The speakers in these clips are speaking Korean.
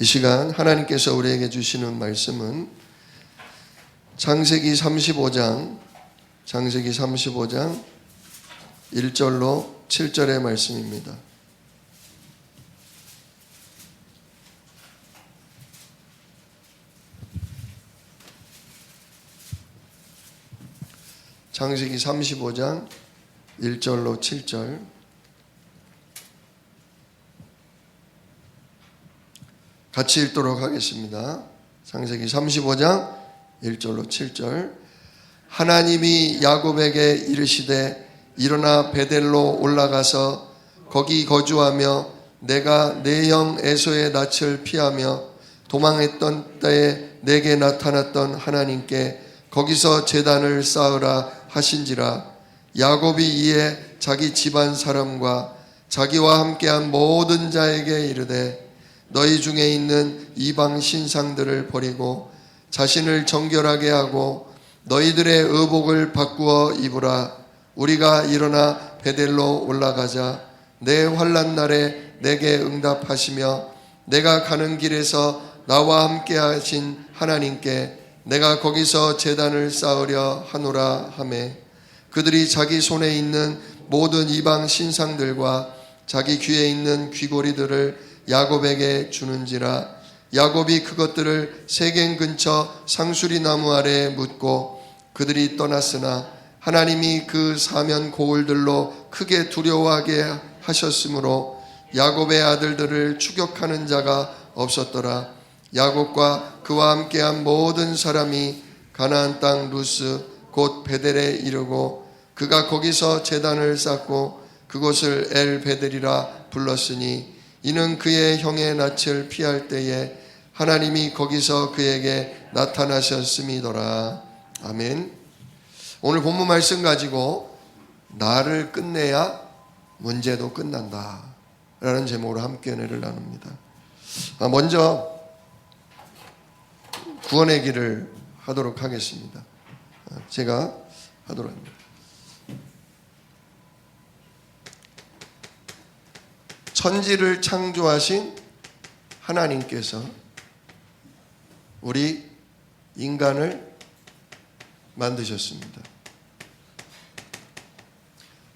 이 시간 하나님께서 우리에게 주시는 말씀은 창세기 35장 1절로 7절의 말씀입니다. 창세기 35장 1절로 7절. 같이 읽도록 하겠습니다. 창세기 35장 1절로 7절. 하나님이 야곱에게 이르시되 일어나 베델로 올라가서 거기 거주하며 내가 내 형 에서의 낯을 피하며 도망했던 때에 내게 나타났던 하나님께 거기서 제단을 쌓으라 하신지라. 야곱이 이에 자기 집안 사람과 자기와 함께한 모든 자에게 이르되 너희 중에 있는 이방 신상들을 버리고 자신을 정결하게 하고 너희들의 의복을 바꾸어 입으라. 우리가 일어나 베델로 올라가자. 내 환난 날에 내게 응답하시며 내가 가는 길에서 나와 함께 하신 하나님께 내가 거기서 제단을 쌓으려 하노라 하매 그들이 자기 손에 있는 모든 이방 신상들과 자기 귀에 있는 귀고리들을 야곱에게 주는지라. 야곱이 그것들을 세겜 근처 상수리 나무 아래에 묻고 그들이 떠났으나 하나님이 그 사면 고울들로 크게 두려워하게 하셨으므로 야곱의 아들들을 추격하는 자가 없었더라. 야곱과 그와 함께한 모든 사람이 가나안 땅 루스 곧 베델에 이르고 그가 거기서 제단을 쌓고 그곳을 엘 베델이라 불렀으니 이는 그의 형의 낯을 피할 때에 하나님이 거기서 그에게 나타나셨음이더라. 아멘. 오늘 본문 말씀 가지고 나를 끝내야 문제도 끝난다 라는 제목으로 함께 은혜를 나눕니다. 먼저 구원의 길을 하도록 하겠습니다. 제가 하도록 합니다. 천지를 창조하신 하나님께서 우리 인간을 만드셨습니다.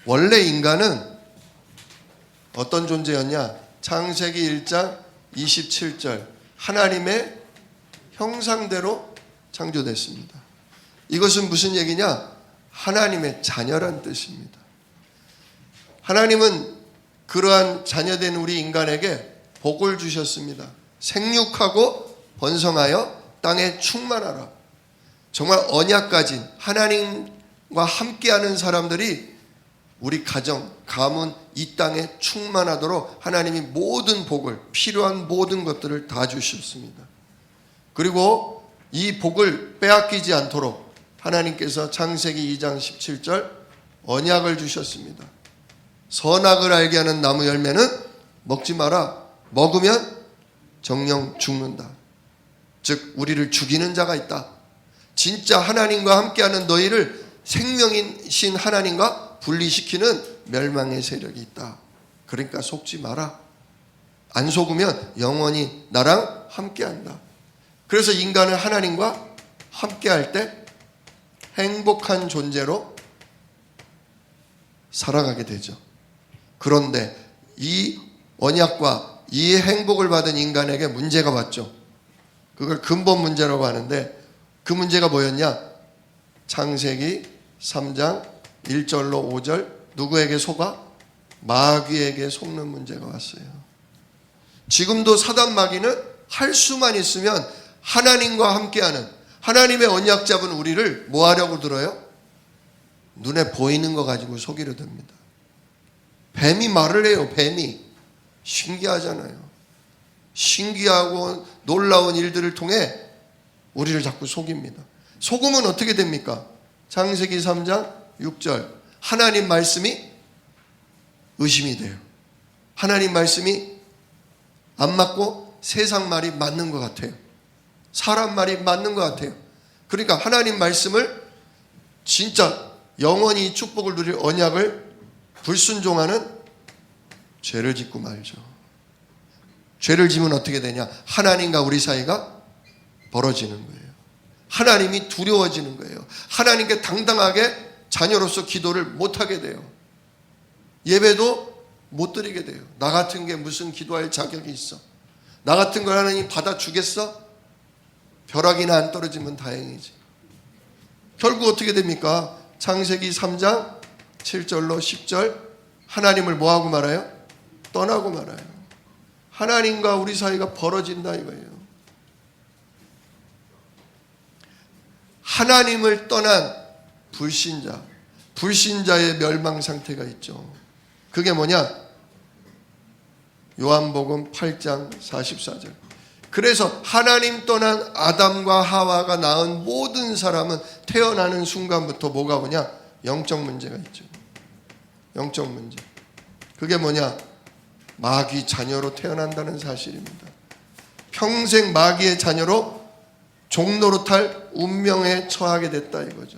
원래 인간은 어떤 존재였냐? 창세기 1장 27절 하나님의 형상대로 창조됐습니다. 이것은 무슨 얘기냐? 하나님의 자녀란 뜻입니다. 하나님은 그러한 자녀된 우리 인간에게 복을 주셨습니다. 생육하고 번성하여 땅에 충만하라. 정말 언약 가진 하나님과 함께하는 사람들이 우리 가정, 가문, 이 땅에 충만하도록 하나님이 모든 복을, 필요한 모든 것들을 다 주셨습니다. 그리고 이 복을 빼앗기지 않도록 하나님께서 창세기 2장 17절 언약을 주셨습니다. 선악을 알게 하는 나무 열매는 먹지 마라. 먹으면 정령 죽는다. 즉 우리를 죽이는 자가 있다. 진짜 하나님과 함께하는 너희를 생명이신 하나님과 분리시키는 멸망의 세력이 있다. 그러니까 속지 마라. 안 속으면 영원히 나랑 함께한다. 그래서 인간은 하나님과 함께할 때 행복한 존재로 살아가게 되죠. 그런데 이 언약과 이 행복을 받은 인간에게 문제가 왔죠. 그걸 근본 문제라고 하는데 그 문제가 뭐였냐? 창세기 3장 1절로 5절 누구에게 속아? 마귀에게 속는 문제가 왔어요. 지금도 사단 마귀는 할 수만 있으면 하나님과 함께하는 하나님의 언약 잡은 우리를 뭐 하려고 들어요? 눈에 보이는 거 가지고 속이려 듭니다. 뱀이 말을 해요. 뱀이. 신기하잖아요. 신기하고 놀라운 일들을 통해 우리를 자꾸 속입니다. 속으면 어떻게 됩니까? 창세기 3장 6절 하나님 말씀이 의심이 돼요. 하나님 말씀이 안 맞고 세상 말이 맞는 것 같아요. 사람 말이 맞는 것 같아요. 그러니까 하나님 말씀을 진짜 영원히 축복을 누릴 언약을 불순종하는 죄를 짓고 말죠. 죄를 지면 어떻게 되냐? 하나님과 우리 사이가 벌어지는 거예요. 하나님이 두려워지는 거예요. 하나님께 당당하게 자녀로서 기도를 못하게 돼요. 예배도 못 드리게 돼요. 나 같은 게 무슨 기도할 자격이 있어? 나 같은 걸 하나님 받아주겠어? 벼락이나 안 떨어지면 다행이지. 결국 어떻게 됩니까? 창세기 3장 7절로 10절 하나님을 뭐하고 말아요? 떠나고 말아요. 하나님과 우리 사이가 벌어진다 이거예요. 하나님을 떠난 불신자의 멸망 상태가 있죠. 그게 뭐냐? 요한복음 8장 44절. 그래서 하나님 떠난 아담과 하와가 낳은 모든 사람은 태어나는 순간부터 뭐가 오냐? 영적 문제가 있죠. 영적 문제. 그게 뭐냐? 마귀 자녀로 태어난다는 사실입니다. 평생 마귀의 자녀로 종로로 탈 운명에 처하게 됐다 이거죠.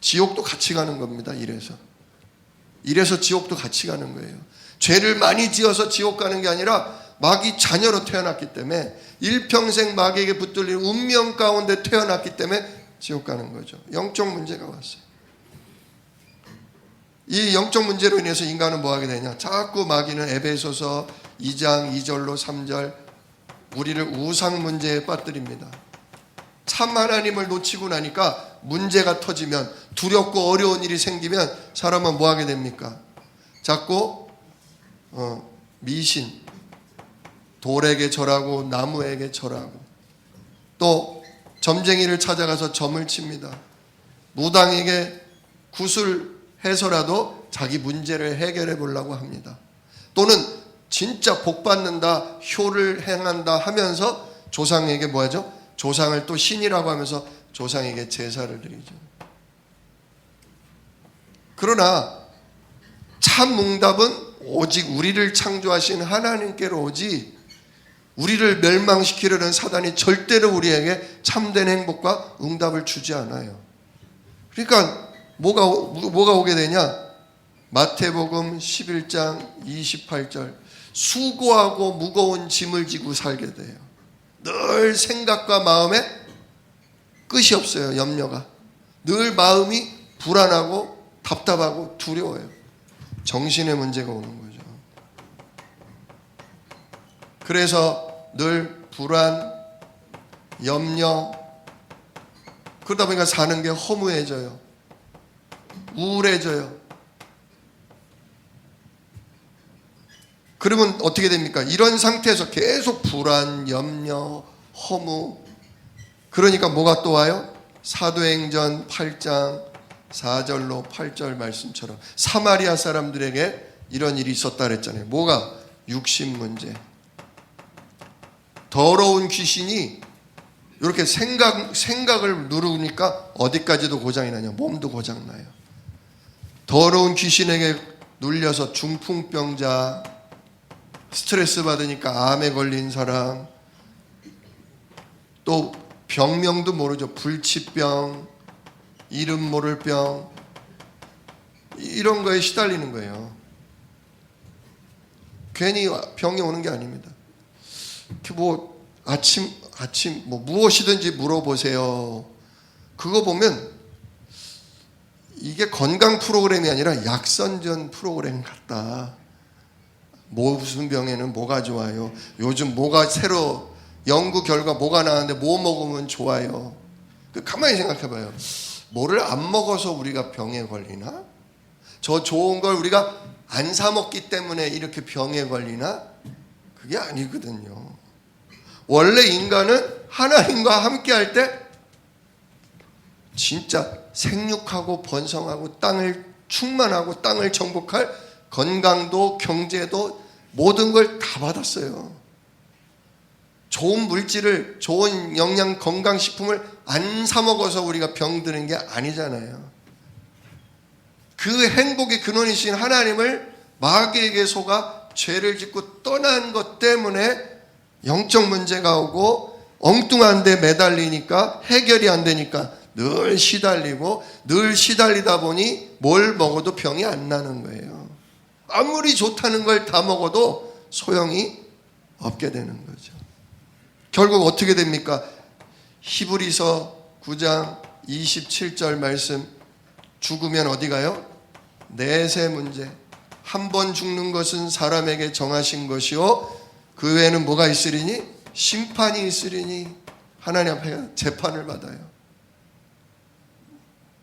지옥도 같이 가는 겁니다. 이래서 지옥도 같이 가는 거예요. 죄를 많이 지어서 지옥 가는 게 아니라 마귀 자녀로 태어났기 때문에 일평생 마귀에게 붙들릴 운명 가운데 태어났기 때문에 지옥 가는 거죠. 영적 문제가 왔어요. 이 영적 문제로 인해서 인간은 뭐 하게 되냐? 자꾸 마귀는 에베소서 2장 2절로 3절 우리를 우상 문제에 빠뜨립니다. 참 하나님을 놓치고 나니까 문제가 터지면 두렵고 어려운 일이 생기면 사람은 뭐 하게 됩니까? 자꾸 미신, 돌에게 절하고 나무에게 절하고 또 점쟁이를 찾아가서 점을 칩니다. 무당에게 구술해서라도 자기 문제를 해결해 보려고 합니다. 또는 진짜 복 받는다, 효를 행한다 하면서 조상에게 뭐 하죠? 조상을 또 신이라고 하면서 조상에게 제사를 드리죠. 그러나 참 응답은 오직 우리를 창조하신 하나님께로 오지 우리를 멸망시키려는 사단이 절대로 우리에게 참된 행복과 응답을 주지 않아요. 그러니까 뭐가 오게 되냐? 마태복음 11장 28절 수고하고 무거운 짐을 지고 살게 돼요. 늘 생각과 마음에 끝이 없어요. 염려가. 늘 마음이 불안하고 답답하고 두려워요. 정신의 문제가 오는 거죠. 그래서 늘 불안, 염려 그러다 보니까 사는 게 허무해져요. 우울해져요. 그러면 어떻게 됩니까? 이런 상태에서 계속 불안, 염려, 허무 그러니까 뭐가 또 와요? 사도행전 8장 4절로 8절 말씀처럼 사마리아 사람들에게 이런 일이 있었다 그랬잖아요. 뭐가? 육신 문제. 더러운 귀신이 이렇게 생각을 누르니까 어디까지도 고장이 나냐? 몸도 고장나요. 더러운 귀신에게 눌려서 중풍병자, 스트레스 받으니까 암에 걸린 사람, 또 병명도 모르죠. 불치병, 이름 모를 병, 이런 거에 시달리는 거예요. 괜히 병이 오는 게 아닙니다. 뭐 아침 뭐 무엇이든지 물어보세요. 그거 보면 이게 건강 프로그램이 아니라 약선전 프로그램 같다. 무슨 병에는 뭐가 좋아요? 요즘 뭐가 새로 연구 결과 뭐가 나왔는데 뭐 먹으면 좋아요? 가만히 생각해봐요. 뭐를 안 먹어서 우리가 병에 걸리나? 저 좋은 걸 우리가 안 사 먹기 때문에 이렇게 병에 걸리나? 그게 아니거든요. 원래 인간은 하나님과 함께 할 때 진짜 생육하고 번성하고 땅을 충만하고 땅을 정복할 건강도 경제도 모든 걸 다 받았어요. 좋은 물질을 좋은 영양 건강식품을 안 사 먹어서 우리가 병드는 게 아니잖아요. 그 행복의 근원이신 하나님을 마귀에게 속아 죄를 짓고 떠난 것 때문에 영적 문제가 오고 엉뚱한 데 매달리니까 해결이 안 되니까 늘 시달리고 늘 시달리다 보니 뭘 먹어도 병이 안 나는 거예요. 아무리 좋다는 걸 다 먹어도 소용이 없게 되는 거죠. 결국 어떻게 됩니까? 히브리서 9장 27절 말씀, 죽으면 어디 가요? 내세 문제. 한 번 죽는 것은 사람에게 정하신 것이요 그 외에는 뭐가 있으리니? 심판이 있으리니. 하나님 앞에 재판을 받아요.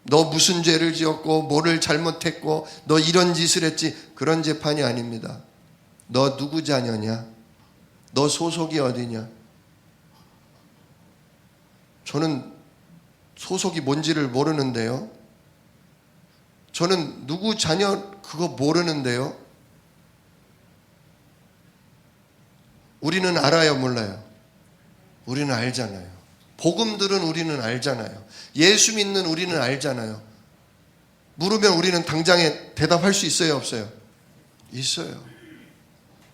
너 무슨 죄를 지었고 뭐를 잘못했고 너 이런 짓을 했지, 그런 재판이 아닙니다. 너 누구 자녀냐? 너 소속이 어디냐? 저는 소속이 뭔지를 모르는데요. 저는 누구 자녀 그거 모르는데요. 우리는 알아요, 몰라요? 우리는 알잖아요. 복음 들은 우리는 알잖아요. 예수 믿는 우리는 알잖아요. 물으면 우리는 당장에 대답할 수 있어요, 없어요? 있어요.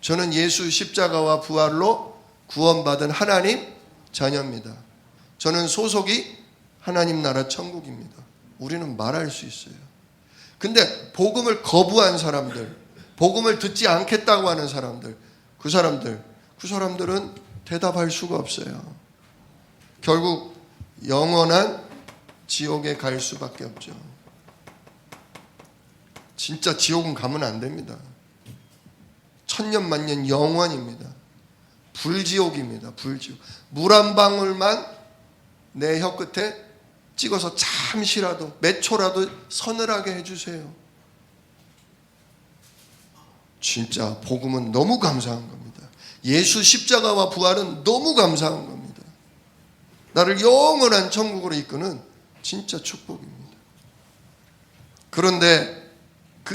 저는 예수 십자가와 부활로 구원받은 하나님 자녀입니다. 저는 소속이 하나님 나라 천국입니다. 우리는 말할 수 있어요. 근데 복음을 거부한 사람들, 복음을 듣지 않겠다고 하는 사람들, 그 사람들은 대답할 수가 없어요. 결국 영원한 지옥에 갈 수밖에 없죠. 진짜 지옥은 가면 안 됩니다. 천년 만년 영원입니다. 불지옥입니다. 불지옥. 물 한 방울만 내 혀끝에 찍어서 잠시라도 몇 초라도 서늘하게 해주세요. 진짜 복음은 너무 감사한 겁니다. 예수 십자가와 부활은 너무 감사한 겁니다. 나를 영원한 천국으로 이끄는 진짜 축복입니다. 그런데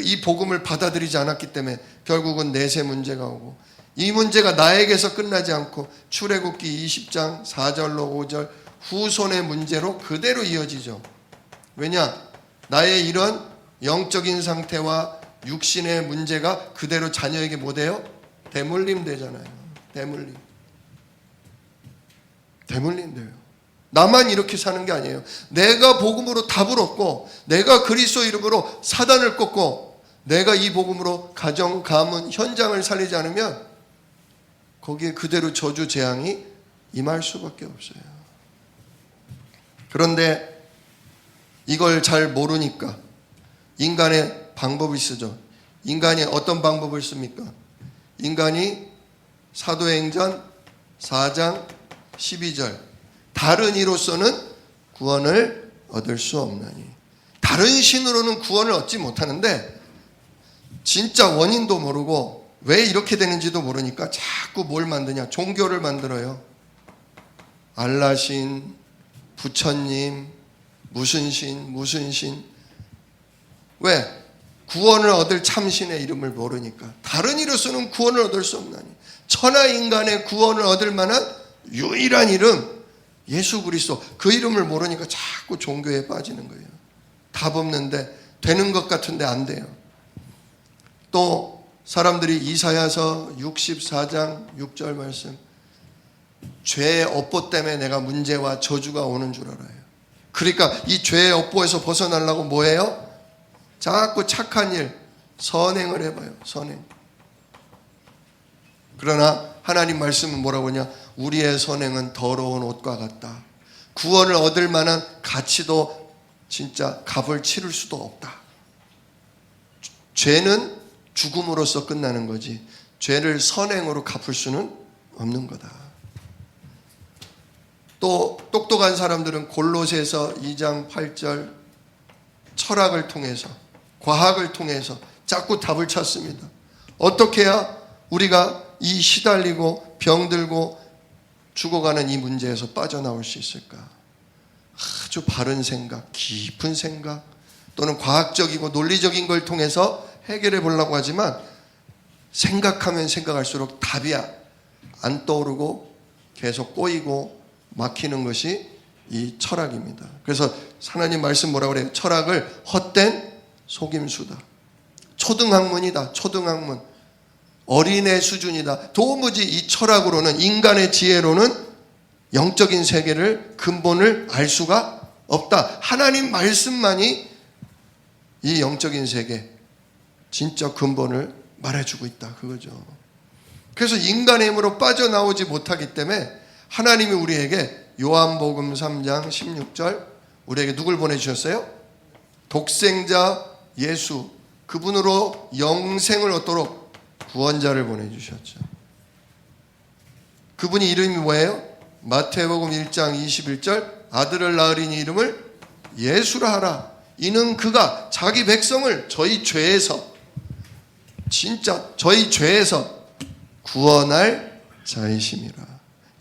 이 복음을 받아들이지 않았기 때문에 결국은 내세 문제가 오고, 이 문제가 나에게서 끝나지 않고 출애굽기 20장 4절로 5절 후손의 문제로 그대로 이어지죠. 왜냐? 나의 이런 영적인 상태와 육신의 문제가 그대로 자녀에게 뭐 돼요? 대물림 되잖아요. 대물림 돼요. 나만 이렇게 사는 게 아니에요. 내가 복음으로 답을 얻고, 내가 그리스도 이름으로 사단을 꺾고, 내가 이 복음으로 가정, 가문, 현장을 살리지 않으면 거기에 그대로 저주 재앙이 임할 수밖에 없어요. 그런데 이걸 잘 모르니까 인간의 방법이 쓰죠. 인간이 어떤 방법을 씁니까? 인간이 사도행전 4장 12절, 다른 이로서는 구원을 얻을 수 없나니. 다른 신으로는 구원을 얻지 못하는데 진짜 원인도 모르고 왜 이렇게 되는지도 모르니까 자꾸 뭘 만드냐? 종교를 만들어요. 알라신, 부처님, 무슨 신. 왜? 구원을 얻을 참신의 이름을 모르니까. 다른 이로서는 구원을 얻을 수 없나니. 천하 인간의 구원을 얻을 만한 유일한 이름, 예수 그리스도, 그 이름을 모르니까 자꾸 종교에 빠지는 거예요. 답 없는데, 되는 것 같은데 안 돼요. 또 사람들이 이사야서 64장 6절 말씀, 죄의 업보 때문에 내가 문제와 저주가 오는 줄 알아요. 그러니까 이 죄의 업보에서 벗어나려고 뭐예요? 자꾸 착한 일, 선행을 해봐요. 선행. 그러나 하나님 말씀은 뭐라고 하냐? 우리의 선행은 더러운 옷과 같다. 구원을 얻을 만한 가치도 진짜 값을 치를 수도 없다. 죄는 죽음으로써 끝나는 거지, 죄를 선행으로 갚을 수는 없는 거다. 또 똑똑한 사람들은 골로새서 2장 8절 철학을 통해서, 과학을 통해서 자꾸 답을 찾습니다. 어떻게 해야 우리가 이 시달리고 병들고 죽어가는 이 문제에서 빠져나올 수 있을까? 아주 바른 생각, 깊은 생각, 또는 과학적이고 논리적인 걸 통해서 해결해 보려고 하지만 생각하면 생각할수록 답이 안 떠오르고 계속 꼬이고 막히는 것이 이 철학입니다. 그래서 하나님 말씀 뭐라고 그래요? 철학을 헛된 속임수다. 초등학문이다. 초등학문. 어린애 수준이다. 도무지 이 철학으로는, 인간의 지혜로는 영적인 세계를, 근본을 알 수가 없다. 하나님 말씀만이 이 영적인 세계 진짜 근본을 말해주고 있다. 그거죠. 그래서 인간의 힘으로 빠져나오지 못하기 때문에 하나님이 우리에게 요한복음 3장 16절 우리에게 누굴 보내주셨어요? 독생자 예수, 그분으로 영생을 얻도록 구원자를 보내주셨죠. 그분이 이름이 뭐예요? 마태복음 1장 21절 아들을 낳으리니 이름을 예수라 하라. 이는 그가 자기 백성을 저희 죄에서, 진짜 저희 죄에서 구원할 자이심이라.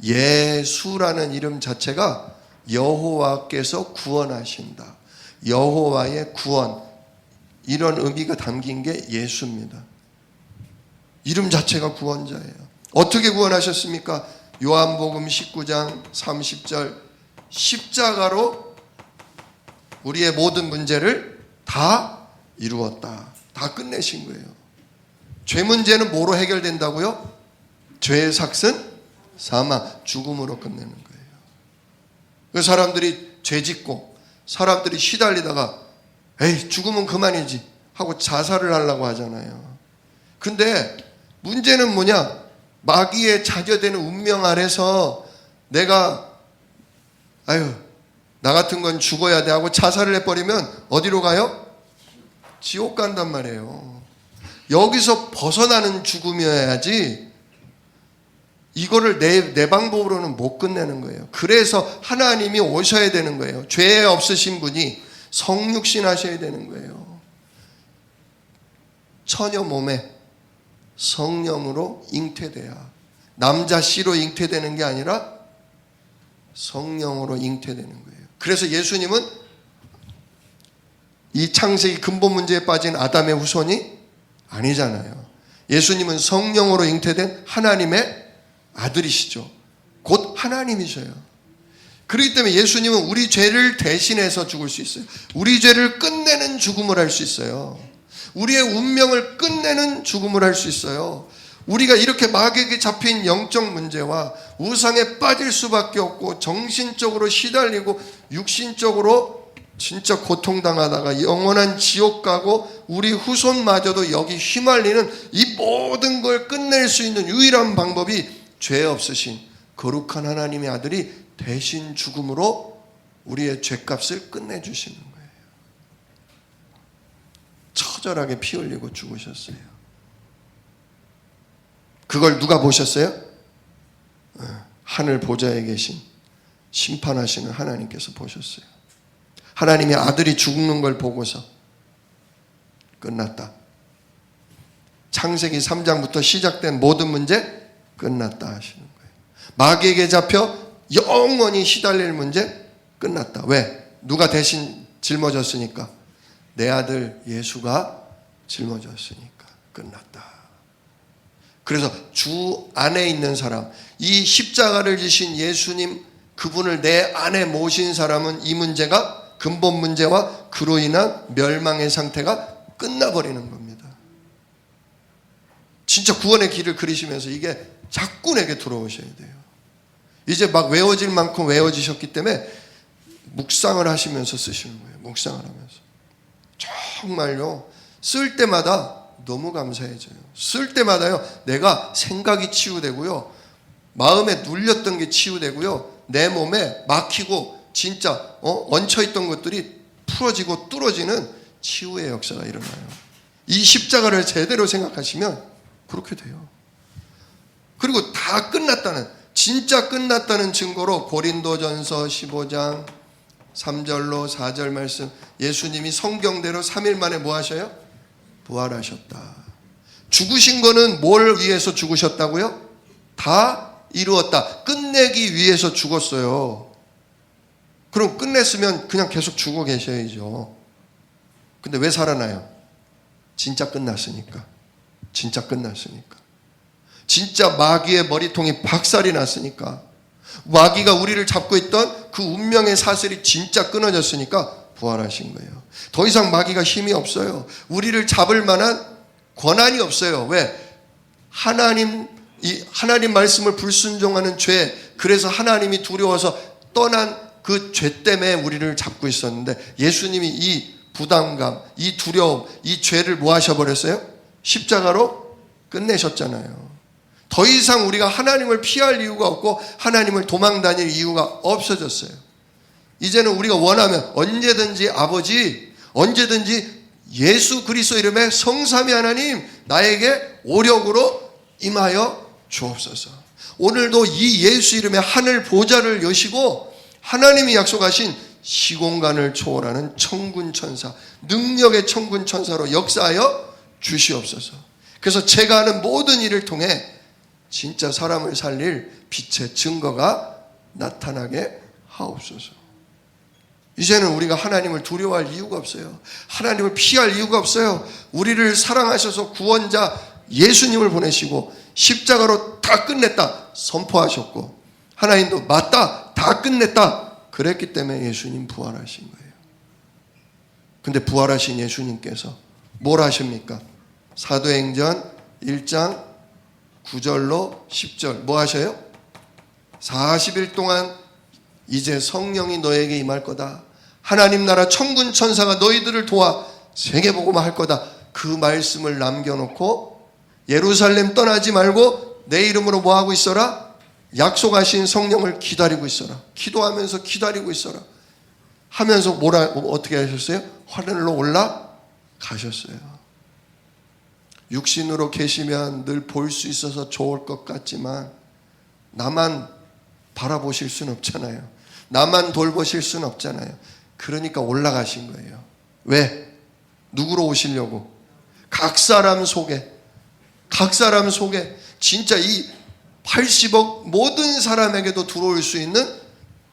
예수라는 이름 자체가 여호와께서 구원하신다, 여호와의 구원, 이런 의미가 담긴 게 예수입니다. 이름 자체가 구원자예요. 어떻게 구원하셨습니까? 요한복음 19장 30절 십자가로 우리의 모든 문제를 다 이루었다, 다 끝내신 거예요. 죄 문제는 뭐로 해결된다고요? 죄의 삭은 사망, 죽음으로 끝내는 거예요. 그 사람들이 죄 짓고 사람들이 시달리다가 에이 죽으면 그만이지 하고 자살을 하려고 하잖아요. 근데 문제는 뭐냐? 마귀의 자녀되는 운명 아래서 내가 나 같은 건 죽어야 돼 하고 자살을 해버리면 어디로 가요? 지옥 간단 말이에요. 여기서 벗어나는 죽음이어야지 이거를 내 방법으로는 못 끝내는 거예요. 그래서 하나님이 오셔야 되는 거예요. 죄 없으신 분이 성육신 하셔야 되는 거예요. 처녀 몸에 성령으로 잉태돼야, 남자 씨로 잉태되는 게 아니라 성령으로 잉태되는 거예요. 그래서 예수님은 이 창세기 근본 문제에 빠진 아담의 후손이 아니잖아요. 예수님은 성령으로 잉태된 하나님의 아들이시죠. 곧 하나님이셔요. 그렇기 때문에 예수님은 우리 죄를 대신해서 죽을 수 있어요. 우리 죄를 끝내는 죽음을 할 수 있어요. 우리의 운명을 끝내는 죽음을 할 수 있어요. 우리가 이렇게 마귀에게 잡힌 영적 문제와 우상에 빠질 수밖에 없고 정신적으로 시달리고 육신적으로 진짜 고통당하다가 영원한 지옥 가고 우리 후손마저도 여기 휘말리는 이 모든 걸 끝낼 수 있는 유일한 방법이 죄 없으신 거룩한 하나님의 아들이 대신 죽음으로 우리의 죄값을 끝내주시는 거예요. 처절하게 피 흘리고 죽으셨어요. 그걸 누가 보셨어요? 하늘 보좌에 계신 심판하시는 하나님께서 보셨어요. 하나님의 아들이 죽는 걸 보고서 끝났다. 창세기 3장부터 시작된 모든 문제 끝났다 하시는 거예요. 마귀에게 잡혀 영원히 시달릴 문제 끝났다. 왜? 누가 대신 짊어졌으니까. 내 아들 예수가 짊어졌으니까 끝났다. 그래서 주 안에 있는 사람, 이 십자가를 지신 예수님, 그분을 내 안에 모신 사람은 이 문제가, 근본 문제와 그로 인한 멸망의 상태가 끝나버리는 겁니다. 진짜 구원의 길을 그리시면서 이게 자꾸 내게 들어오셔야 돼요. 이제 막 외워질 만큼 외워지셨기 때문에 묵상을 하시면서 쓰시는 거예요. 묵상을 하면서. 정말요, 쓸 때마다 너무 감사해져요. 쓸 때마다요, 내가 생각이 치유되고요, 마음에 눌렸던 게 치유되고요, 내 몸에 막히고 진짜 얹혀있던 것들이 풀어지고 뚫어지는 치유의 역사가 일어나요. 이 십자가를 제대로 생각하시면 그렇게 돼요. 그리고 다 끝났다는, 진짜 끝났다는 증거로 고린도전서 15장 3절로 4절 말씀, 예수님이 성경대로 3일 만에 뭐 하셔요? 부활하셨다. 죽으신 거는 뭘 위해서 죽으셨다고요? 다 이루었다. 끝내기 위해서 죽었어요. 그럼 끝냈으면 그냥 계속 죽어 계셔야죠. 근데 왜 살아나요? 진짜 끝났으니까. 진짜 끝났으니까. 진짜 마귀의 머리통이 박살이 났으니까. 마귀가 우리를 잡고 있던 그 운명의 사슬이 진짜 끊어졌으니까 부활하신 거예요. 더 이상 마귀가 힘이 없어요. 우리를 잡을 만한 권한이 없어요. 왜? 하나님 말씀을 불순종하는 죄, 그래서 하나님이 두려워서 떠난 그 죄 때문에 우리를 잡고 있었는데, 예수님이 이 부담감, 이 두려움, 이 죄를 뭐 하셔버렸어요? 십자가로 끝내셨잖아요. 더 이상 우리가 하나님을 피할 이유가 없고 하나님을 도망 다닐 이유가 없어졌어요. 이제는 우리가 원하면 언제든지 아버지, 언제든지 예수 그리스도 이름의 성삼위 하나님 나에게 오력으로 임하여 주옵소서. 오늘도 이 예수 이름의 하늘 보좌를 여시고 하나님이 약속하신 시공간을 초월하는 천군 천사, 능력의 천군 천사로 역사하여 주시옵소서. 그래서 제가 하는 모든 일을 통해 진짜 사람을 살릴 빛의 증거가 나타나게 하옵소서. 이제는 우리가 하나님을 두려워할 이유가 없어요. 하나님을 피할 이유가 없어요. 우리를 사랑하셔서 구원자 예수님을 보내시고 십자가로 다 끝냈다 선포하셨고, 하나님도 맞다 다 끝냈다 그랬기 때문에 예수님 부활하신 거예요. 근데 부활하신 예수님께서 뭘 하십니까? 사도행전 1장 9절로 10절 뭐 하셔요? 40일 동안 이제 성령이 너에게 임할 거다. 하나님 나라 천군 천사가 너희들을 도와 세계복음화 할 거다. 그 말씀을 남겨놓고 예루살렘 떠나지 말고 내 이름으로 뭐 하고 있어라? 약속하신 성령을 기다리고 있어라. 기도하면서 기다리고 있어라. 하면서 어떻게 하셨어요? 하늘로 올라가셨어요. 육신으로 계시면 늘 볼 수 있어서 좋을 것 같지만 나만 바라보실 수는 없잖아요. 나만 돌보실 수는 없잖아요. 그러니까 올라가신 거예요. 왜? 누구로 오시려고? 각 사람 속에 진짜 이 80억 모든 사람에게도 들어올 수 있는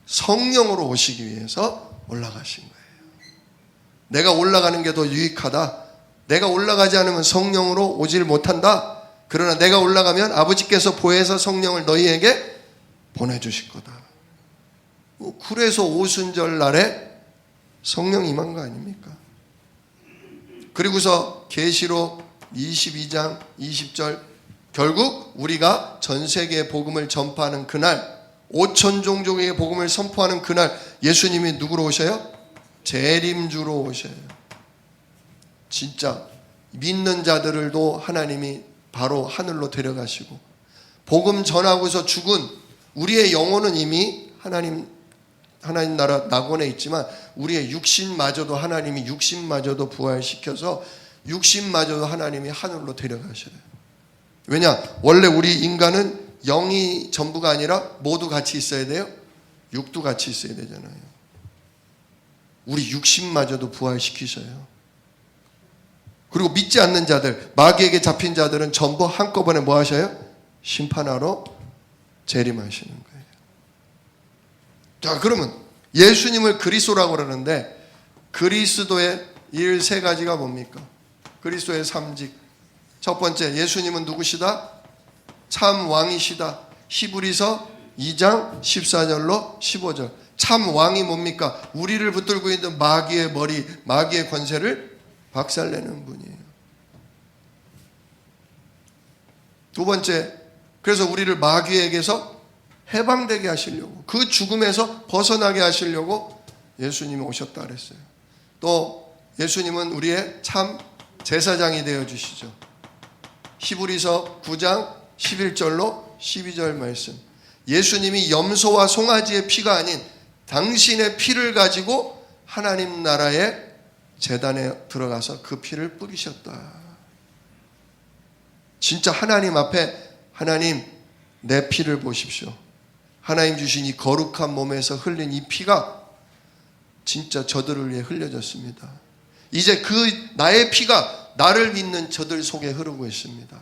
성령으로 오시기 위해서 올라가신 거예요. 내가 올라가는 게 더 유익하다. 내가 올라가지 않으면 성령으로 오질 못한다. 그러나 내가 올라가면 아버지께서 보혜사 성령을 너희에게 보내주실 거다. 그래서 오순절 날에 성령 임한 거 아닙니까? 그리고서 계시록 22장 20절 결국 우리가 전 세계에 복음을 전파하는 그날, 5천 종족에게 복음을 선포하는 그날 예수님이 누구로 오셔요? 재림주로 오셔요. 진짜 믿는 자들도 하나님이 바로 하늘로 데려가시고, 복음 전하고서 죽은 우리의 영혼은 이미 하나님 나라 낙원에 있지만 우리의 육신마저도 하나님이 육신마저도 부활시켜서 육신마저도 하나님이 하늘로 데려가셔요. 왜냐? 원래 우리 인간은 영이 전부가 아니라 모두 같이 있어야 돼요. 육도 같이 있어야 되잖아요. 우리 육신마저도 부활시키셔요. 그리고 믿지 않는 자들, 마귀에게 잡힌 자들은 전부 한꺼번에 뭐 하셔요? 심판하러 재림하시는 거예요. 자, 그러면 예수님을 그리스도라고 그러는데 그리스도의 일 세 가지가 뭡니까? 그리스도의 삼직. 첫 번째, 예수님은 누구시다? 참 왕이시다. 히브리서 2장 14절로 15절. 참 왕이 뭡니까? 우리를 붙들고 있는 마귀의 머리, 마귀의 권세를 박살내는 분이에요. 두 번째, 그래서 우리를 마귀에게서 해방되게 하시려고, 그 죽음에서 벗어나게 하시려고 예수님이 오셨다 그랬어요. 또 예수님은 우리의 참 제사장이 되어주시죠. 히브리서 9장 11절로 12절 말씀. 예수님이 염소와 송아지의 피가 아닌 당신의 피를 가지고 하나님 나라의 제단에 들어가서 그 피를 뿌리셨다. 진짜 하나님 앞에, 하나님 내 피를 보십시오. 하나님 주신 이 거룩한 몸에서 흘린 이 피가 진짜 저들을 위해 흘려졌습니다. 이제 그 나의 피가 나를 믿는 저들 속에 흐르고 있습니다.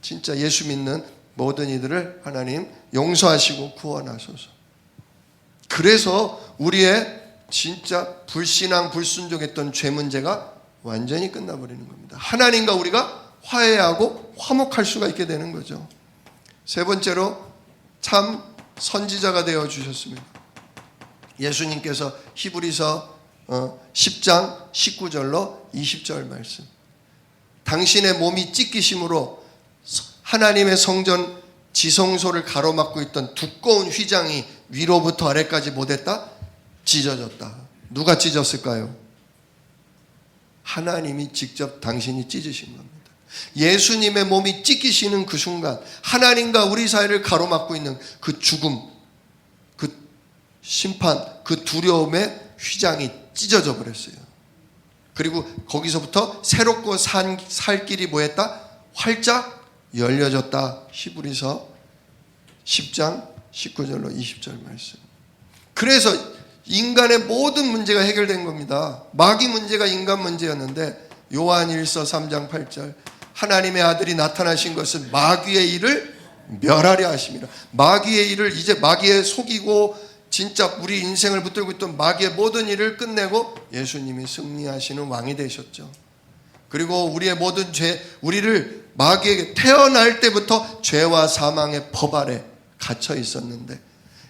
진짜 예수 믿는 모든 이들을 하나님 용서하시고 구원하소서. 그래서 우리의 진짜 불신앙 불순종했던 죄 문제가 완전히 끝나버리는 겁니다. 하나님과 우리가 화해하고 화목할 수가 있게 되는 거죠. 세 번째로 참 선지자가 되어주셨습니다. 예수님께서 히브리서 10장 19절로 20절 말씀. 당신의 몸이 찢기심으로 하나님의 성전 지성소를 가로막고 있던 두꺼운 휘장이 위로부터 아래까지 못했다? 찢어졌다. 누가 찢었을까요? 하나님이 직접 당신이 찢으신 겁니다. 예수님의 몸이 찢기시는 그 순간 하나님과 우리 사이를 가로막고 있는 그 죽음, 그 심판, 그 두려움의 휘장이 찢어져 버렸어요. 그리고 거기서부터 새롭고 살 길이 뭐했다? 활짝 열려졌다. 히브리서 10장 19절로 20절 말씀. 그래서 인간의 모든 문제가 해결된 겁니다. 마귀 문제가 인간 문제였는데 요한일서 3장 8절 하나님의 아들이 나타나신 것은 마귀의 일을 멸하려 하심이라. 마귀의 일을 이제 마귀에 속이고 진짜 우리 인생을 붙들고 있던 마귀의 모든 일을 끝내고 예수님이 승리하시는 왕이 되셨죠. 그리고 우리의 모든 죄, 우리를 마귀에게 태어날 때부터 죄와 사망의 법 아래 갇혀 있었는데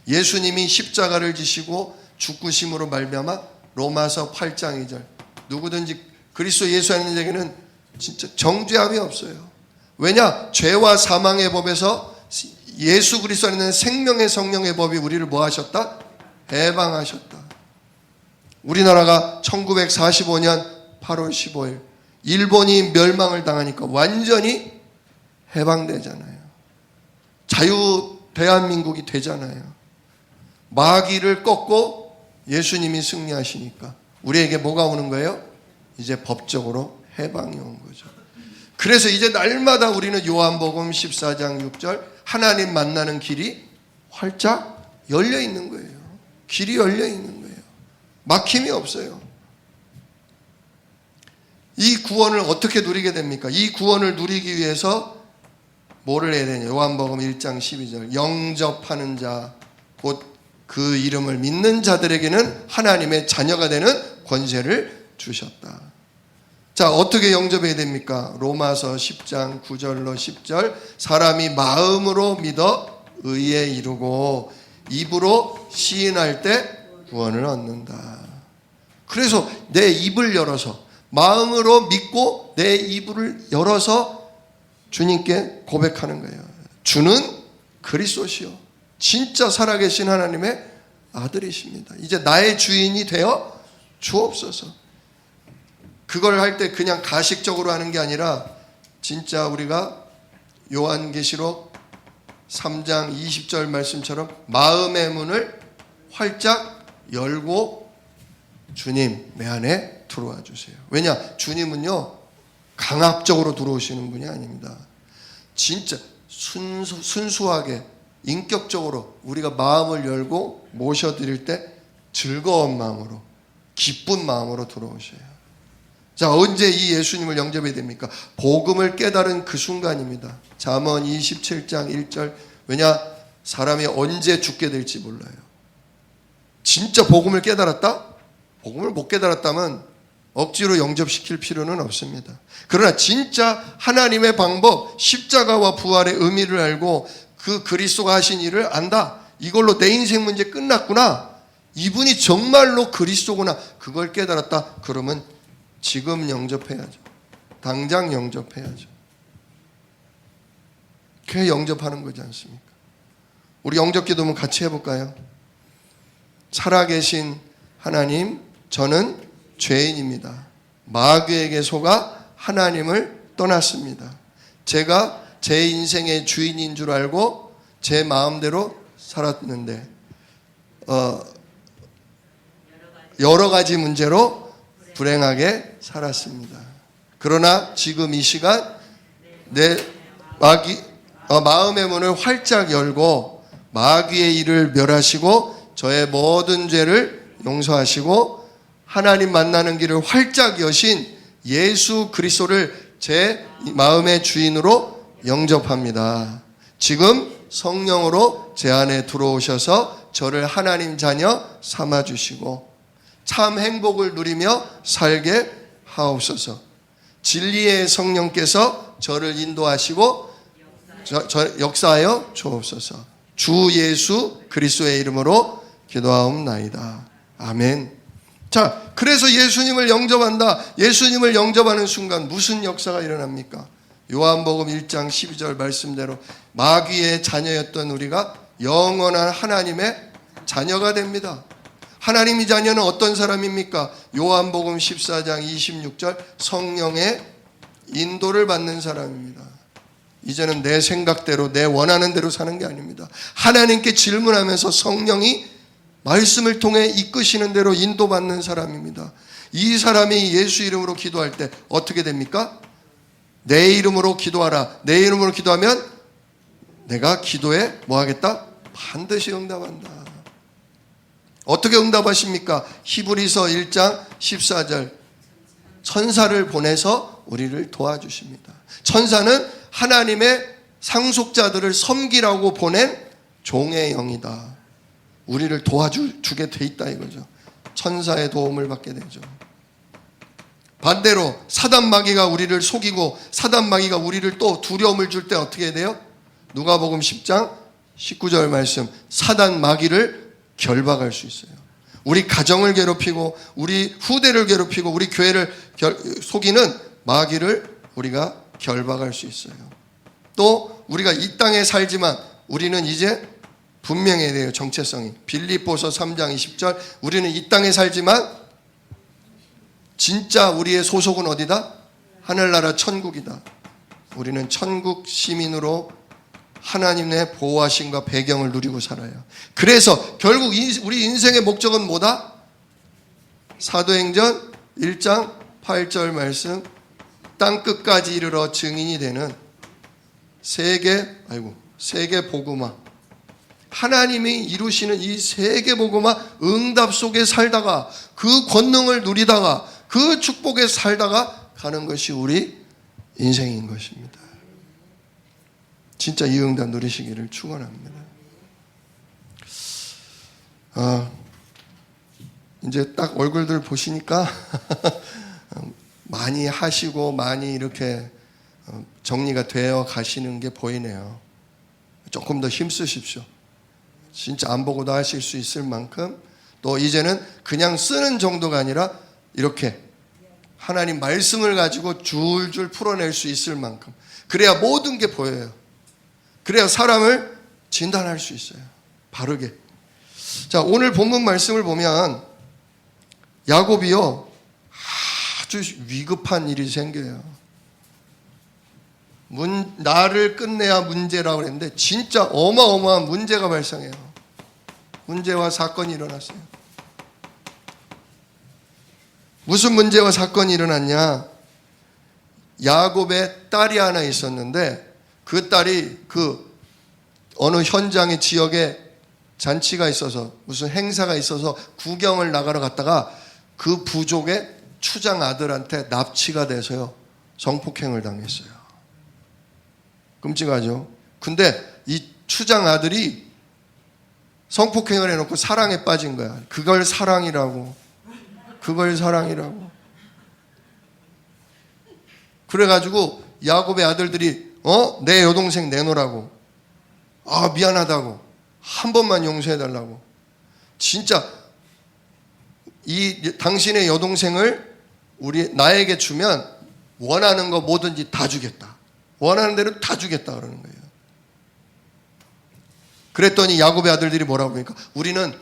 예수님이 십자가를 지시고 죽으심으로 말미암아 로마서 8장 2절 누구든지 그리스도 예수 하는 자에게는 진짜 정죄함이 없어요. 왜냐? 죄와 사망의 법에서 예수 그리스도 안에 있는 생명의 성령의 법이 우리를 뭐 하셨다? 해방하셨다. 우리나라가 1945년 8월 15일 일본이 멸망을 당하니까 완전히 해방되잖아요. 자유 대한민국이 되잖아요. 마귀를 꺾고 예수님이 승리하시니까 우리에게 뭐가 오는 거예요? 이제 법적으로 해방이 온 거죠. 그래서 이제 날마다 우리는 요한복음 14장 6절 하나님 만나는 길이 활짝 열려 있는 거예요. 길이 열려 있는 거예요. 막힘이 없어요. 이 구원을 어떻게 누리게 됩니까? 이 구원을 누리기 위해서 뭐를 해야 되냐? 요한복음 1장 12절 영접하는 자 곧 그 이름을 믿는 자들에게는 하나님의 자녀가 되는 권세를 주셨다. 자, 어떻게 영접해야 됩니까? 로마서 10장 9절로 10절 사람이 마음으로 믿어 의에 이르고 입으로 시인할 때 구원을 얻는다. 그래서 내 입을 열어서 마음으로 믿고 내 입을 열어서 주님께 고백하는 거예요. 주는 그리스도시요 진짜 살아계신 하나님의 아들이십니다. 이제 나의 주인이 되어 주옵소서. 그걸 할 때 그냥 가식적으로 하는 게 아니라 진짜 우리가 요한계시록 3장 20절 말씀처럼 마음의 문을 활짝 열고 주님 내 안에 들어와 주세요. 왜냐? 주님은요 강압적으로 들어오시는 분이 아닙니다. 진짜 순수하게 인격적으로 우리가 마음을 열고 모셔드릴 때 즐거운 마음으로 기쁜 마음으로 들어오셔요. 자, 언제 이 예수님을 영접해야 됩니까? 복음을 깨달은 그 순간입니다. 잠언 27장 1절 왜냐? 사람이 언제 죽게 될지 몰라요. 진짜 복음을 깨달았다? 복음을 못 깨달았다면 억지로 영접시킬 필요는 없습니다. 그러나 진짜 하나님의 방법, 십자가와 부활의 의미를 알고 그 그리스도가 하신 일을 안다. 이걸로 내 인생 문제 끝났구나. 이분이 정말로 그리스도구나. 그걸 깨달았다. 그러면 지금 영접해야죠. 당장 영접해야죠. 그게 영접하는 거지 않습니까? 우리 영접 기도 한번 같이 해볼까요? 살아계신 하나님, 저는 죄인입니다. 마귀에게 속아 하나님을 떠났습니다. 제가 제 인생의 주인인 줄 알고 제 마음대로 살았는데 여러 가지 문제로 불행하게 살았습니다. 그러나 지금 이 시간 내 마음의 문을 활짝 열고 마귀의 일을 멸하시고 저의 모든 죄를 용서하시고 하나님 만나는 길을 활짝 여신 예수 그리스도를 제 마음의 주인으로 영접합니다. 지금 성령으로 제 안에 들어오셔서 저를 하나님 자녀 삼아주시고 참 행복을 누리며 살게 하옵소서. 진리의 성령께서 저를 인도하시고 역사하여 주옵소서. 주 예수 그리스도의 이름으로 기도하옵나이다. 아멘. 자, 그래서 예수님을 영접한다. 예수님을 영접하는 순간 무슨 역사가 일어납니까? 요한복음 1장 12절 말씀대로 마귀의 자녀였던 우리가 영원한 하나님의 자녀가 됩니다. 하나님의 자녀는 어떤 사람입니까? 요한복음 14장 26절 성령의 인도를 받는 사람입니다. 이제는 내 생각대로 내 원하는 대로 사는 게 아닙니다. 하나님께 질문하면서 성령이 말씀을 통해 이끄시는 대로 인도받는 사람입니다. 이 사람이 예수 이름으로 기도할 때 어떻게 됩니까? 내 이름으로 기도하라. 내 이름으로 기도하면 내가 기도에 뭐 하겠다? 반드시 응답한다. 어떻게 응답하십니까? 히브리서 1장 14절 천사를 보내서 우리를 도와주십니다. 천사는 하나님의 상속자들을 섬기라고 보낸 종의 영이다. 우리를 도와주게 돼 있다 이거죠. 천사의 도움을 받게 되죠. 반대로 사단 마귀가 우리를 속이고 사단 마귀가 우리를 또 두려움을 줄 때 어떻게 해야 돼요? 누가복음 10장 19절 말씀, 사단 마귀를 결박할 수 있어요. 우리 가정을 괴롭히고 우리 후대를 괴롭히고 우리 교회를 속이는 마귀를 우리가 결박할 수 있어요. 또 우리가 이 땅에 살지만 우리는 이제 분명해야 돼요. 정체성이. 빌립보서 3장 20절 우리는 이 땅에 살지만 진짜 우리의 소속은 어디다? 하늘나라 천국이다. 우리는 천국 시민으로 하나님의 보호하심과 배경을 누리고 살아요. 그래서 결국 우리 인생의 목적은 뭐다? 사도행전 1장 8절 말씀, 땅끝까지 이르러 증인이 되는 세계 복음화, 하나님이 이루시는 이 세계 복음화 응답 속에 살다가 그 권능을 누리다가 그 축복에 살다가 가는 것이 우리 인생인 것입니다. 진짜 이 응답 누리시기를 축원합니다. 이제 딱 얼굴들 보시니까 많이 하시고 많이 이렇게 정리가 되어 가시는 게 보이네요. 조금 더 힘쓰십시오. 진짜 안 보고도 하실 수 있을 만큼, 또 이제는 그냥 쓰는 정도가 아니라 이렇게 하나님 말씀을 가지고 줄줄 풀어낼 수 있을 만큼, 그래야 모든 게 보여요. 그래야 사람을 진단할 수 있어요. 바르게. 자, 오늘 본문 말씀을 보면 야곱이요, 아주 위급한 일이 생겨요. 나를 끝내야 문제라고 그랬는데 진짜 어마어마한 문제가 발생해요. 문제와 사건이 일어났어요. 무슨 문제와 사건이 일어났냐? 야곱의 딸이 하나 있었는데 그 딸이 그 어느 현장의 지역에 잔치가 있어서 무슨 행사가 있어서 구경을 나가러 갔다가 그 부족의 추장 아들한테 납치가 돼서요, 성폭행을 당했어요. 끔찍하죠. 근데 이 추장 아들이 성폭행을 해놓고 사랑에 빠진 거야. 그걸 사랑이라고. 그래가지고 야곱의 아들들이 내 여동생 내놓으라고, 미안하다고, 한 번만 용서해달라고, 진짜 이 당신의 여동생을 나에게 주면 원하는 거 뭐든지 다 주겠다, 원하는 대로 다 주겠다 그러는 거예요. 그랬더니 야곱의 아들들이 뭐라고 하니까, 우리는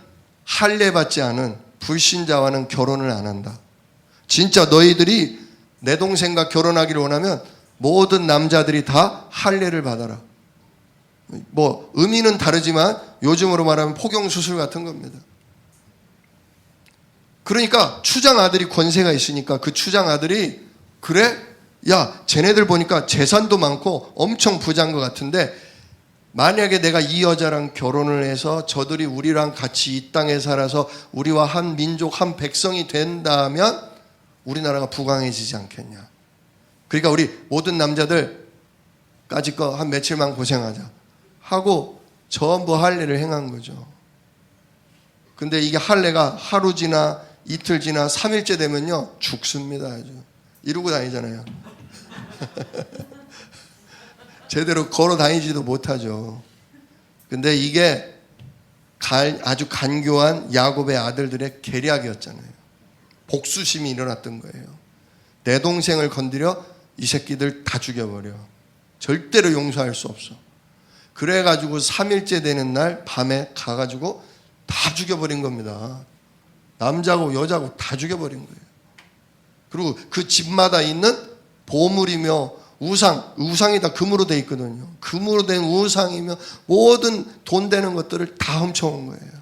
할례 받지 않은 불신자와는 결혼을 안 한다. 진짜 너희들이 내 동생과 결혼하기를 원하면 모든 남자들이 다 할례를 받아라. 뭐 의미는 다르지만 요즘으로 말하면 포경수술 같은 겁니다. 그러니까 추장 아들이 권세가 있으니까 그 추장 아들이, 그래? 야, 쟤네들 보니까 재산도 많고 엄청 부자인 것 같은데 만약에 내가 이 여자랑 결혼을 해서 저들이 우리랑 같이 이 땅에 살아서 우리와 한 민족, 한 백성이 된다면 우리나라가 부강해지지 않겠냐. 그러니까 우리 모든 남자들까지 거 한 며칠만 고생하자 하고 전부 할례를 행한 거죠. 근데 이게 할례가 하루 지나 이틀 지나 3일째 되면요, 죽습니다. 아주 이러고 다니잖아요. 제대로 걸어 다니지도 못하죠. 근데 이게 아주 간교한 야곱의 아들들의 계략이었잖아요. 복수심이 일어났던 거예요. 내 동생을 건드려 이 새끼들 다 죽여버려. 절대로 용서할 수 없어. 그래가지고 3일째 되는 날 밤에 가가지고 다 죽여버린 겁니다. 남자고 여자고 다 죽여버린 거예요. 그리고 그 집마다 있는 보물이며 우상이 다 금으로 돼 있거든요. 금으로 된 우상이며 모든 돈 되는 것들을 다 훔쳐온 거예요.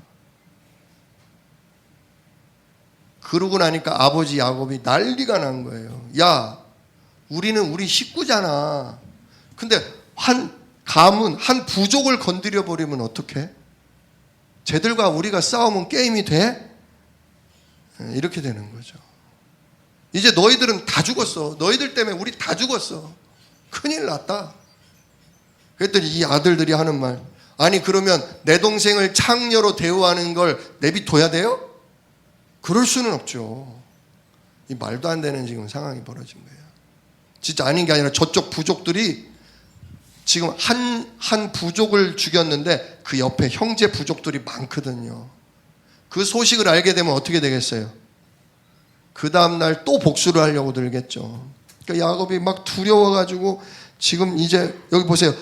그러고 나니까 아버지 야곱이 난리가 난 거예요. 야, 우리는 우리 식구잖아. 근데 한 부족을 건드려 버리면 어떡해? 쟤들과 우리가 싸우면 게임이 돼? 이렇게 되는 거죠. 이제 너희들은 다 죽었어. 너희들 때문에 우리 다 죽었어. 큰일 났다. 그랬더니 이 아들들이 하는 말, 아니 그러면 내 동생을 창녀로 대우하는 걸 내비둬야 돼요? 그럴 수는 없죠. 이 말도 안 되는 지금 상황이 벌어진 거예요. 진짜 아닌 게 아니라 저쪽 부족들이 지금 한 부족을 죽였는데 그 옆에 형제 부족들이 많거든요. 그 소식을 알게 되면 어떻게 되겠어요? 그 다음날 또 복수를 하려고 들겠죠. 그러니까 야곱이 막 두려워가지고 지금 이제 여기 보세요.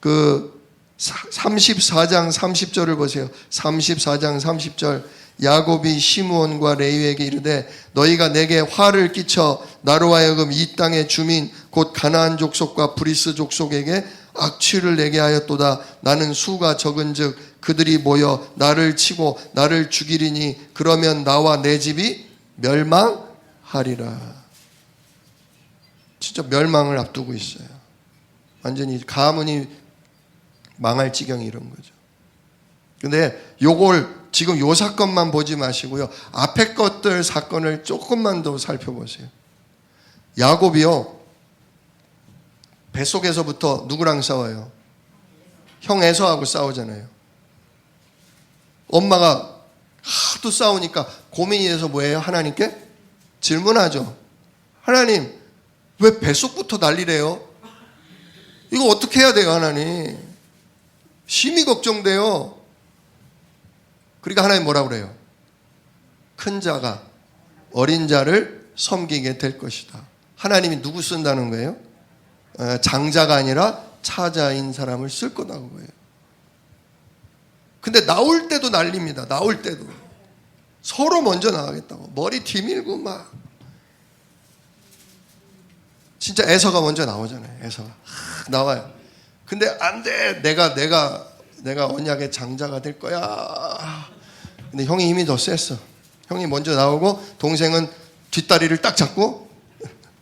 그 34장 30절을 보세요. 34장 30절. 야곱이 시므온과 레위에게 이르되 너희가 내게 화를 끼쳐 나로 하여금 이 땅의 주민 곧 가나안 족속과 브리스 족속에게 악취를 내게 하였도다. 나는 수가 적은즉 그들이 모여 나를 치고 나를 죽이리니 그러면 나와 내 집이 멸망하리라. 진짜 멸망을 앞두고 있어요. 완전히 가문이 망할 지경이 이런 거죠. 근데 요걸 지금 요 사건만 보지 마시고요. 앞에 것들 사건을 조금만 더 살펴보세요. 야곱이요. 뱃속에서부터 누구랑 싸워요? 형 에서하고 싸우잖아요. 엄마가 하도 싸우니까 고민이 돼서 뭐예요? 하나님께 질문하죠. 하나님, 왜 뱃속부터 난리래요? 이거 어떻게 해야 돼요, 하나님? 심히 걱정돼요. 그러니까 하나님 뭐라고 그래요? 큰 자가 어린 자를 섬기게 될 것이다. 하나님이 누구 쓴다는 거예요? 장자가 아니라 차자인 사람을 쓸 거다고 거예요. 근데 나올 때도 난립니다. 나올 때도. 서로 먼저 나가겠다고. 머리 뒤밀고 막. 진짜 에서가 먼저 나오잖아요. 에서가. 나와요. 근데 안 돼. 내가 언약의 장자가 될 거야. 근데 형이 이미 더 셌어. 형이 먼저 나오고 동생은 뒷다리를 딱 잡고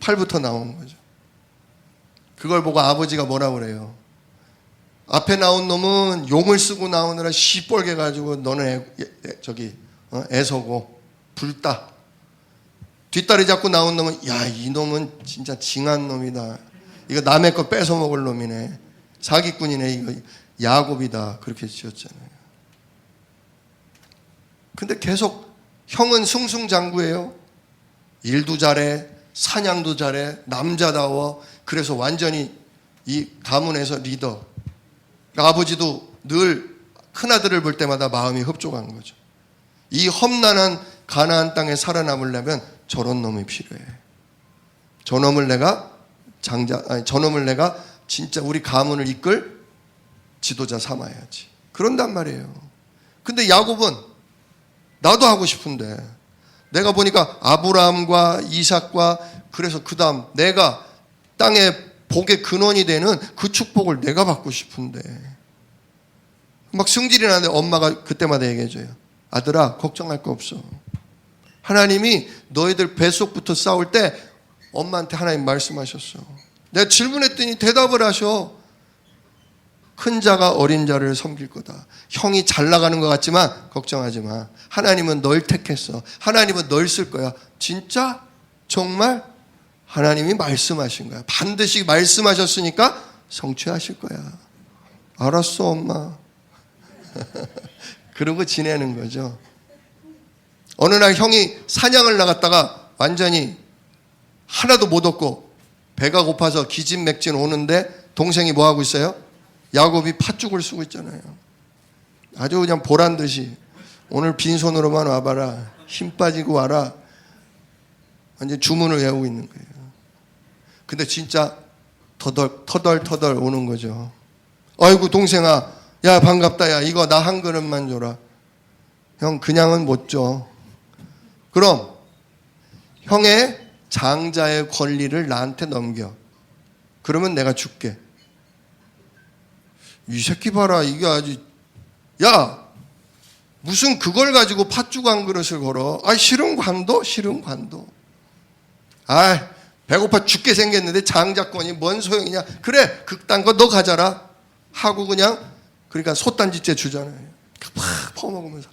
팔부터 나오는 거죠. 그걸 보고 아버지가 뭐라고 그래요? 앞에 나온 놈은 용을 쓰고 나오느라 시뻘게 가지고 너는 애서고 불따. 뒷다리 잡고 나온 놈은 야, 이 놈은 진짜 징한 놈이다. 이거 남의 거 뺏어 먹을 놈이네. 사기꾼이네. 이거 야곱이다. 그렇게 지었잖아요. 근데 계속 형은 승승장구예요. 일도 잘해, 사냥도 잘해, 남자다워. 그래서 완전히 이 가문에서 리더. 아버지도 늘 큰아들을 볼 때마다 마음이 흡족한 거죠. 이 험난한 가나안 땅에 살아남으려면 저런 놈이 필요해. 저놈을 내가 진짜 우리 가문을 이끌 지도자 삼아야지. 그런단 말이에요. 근데 야곱은 나도 하고 싶은데 내가 보니까 아브라함과 이삭과 그래서 그 다음 내가 땅의 복의 근원이 되는 그 축복을 내가 받고 싶은데 막 승질이 나는데 엄마가 그때마다 얘기해줘요. 아들아, 걱정할 거 없어. 하나님이 너희들 뱃속부터 싸울 때 엄마한테 하나님 말씀하셨어. 내가 질문했더니 대답을 하셔. 큰 자가 어린 자를 섬길 거다. 형이 잘 나가는 것 같지만 걱정하지 마. 하나님은 널 택했어. 하나님은 널 쓸 거야. 진짜? 정말? 하나님이 말씀하신 거야. 반드시 말씀하셨으니까 성취하실 거야. 알았어, 엄마. 그러고 지내는 거죠. 어느 날 형이 사냥을 나갔다가 완전히 하나도 못 얻고 배가 고파서 기진맥진 오는데 동생이 뭐 하고 있어요? 야곱이 팥죽을 쓰고 있잖아요. 아주 그냥 보란 듯이 오늘 빈손으로만 와봐라. 힘 빠지고 와라. 완전 주문을 외우고 있는 거예요. 근데 진짜 터덜 오는 거죠. 아이고 동생아, 야 반갑다. 야 이거 나 한 그릇만 줘라. 형 그냥은 못 줘. 그럼 형의 장자의 권리를 나한테 넘겨. 그러면 내가 줄게. 이 새끼 봐라. 이게 아주, 야, 무슨 그걸 가지고 팥죽 한 그릇을 걸어. 아, 싫은 관도? 싫은 관도. 아, 배고파 죽게 생겼는데 장자권이 뭔 소용이냐. 그래, 그딴 거 너 가져라 하고 그냥, 그러니까 솥단지째 주잖아요. 팍 퍼먹으면서.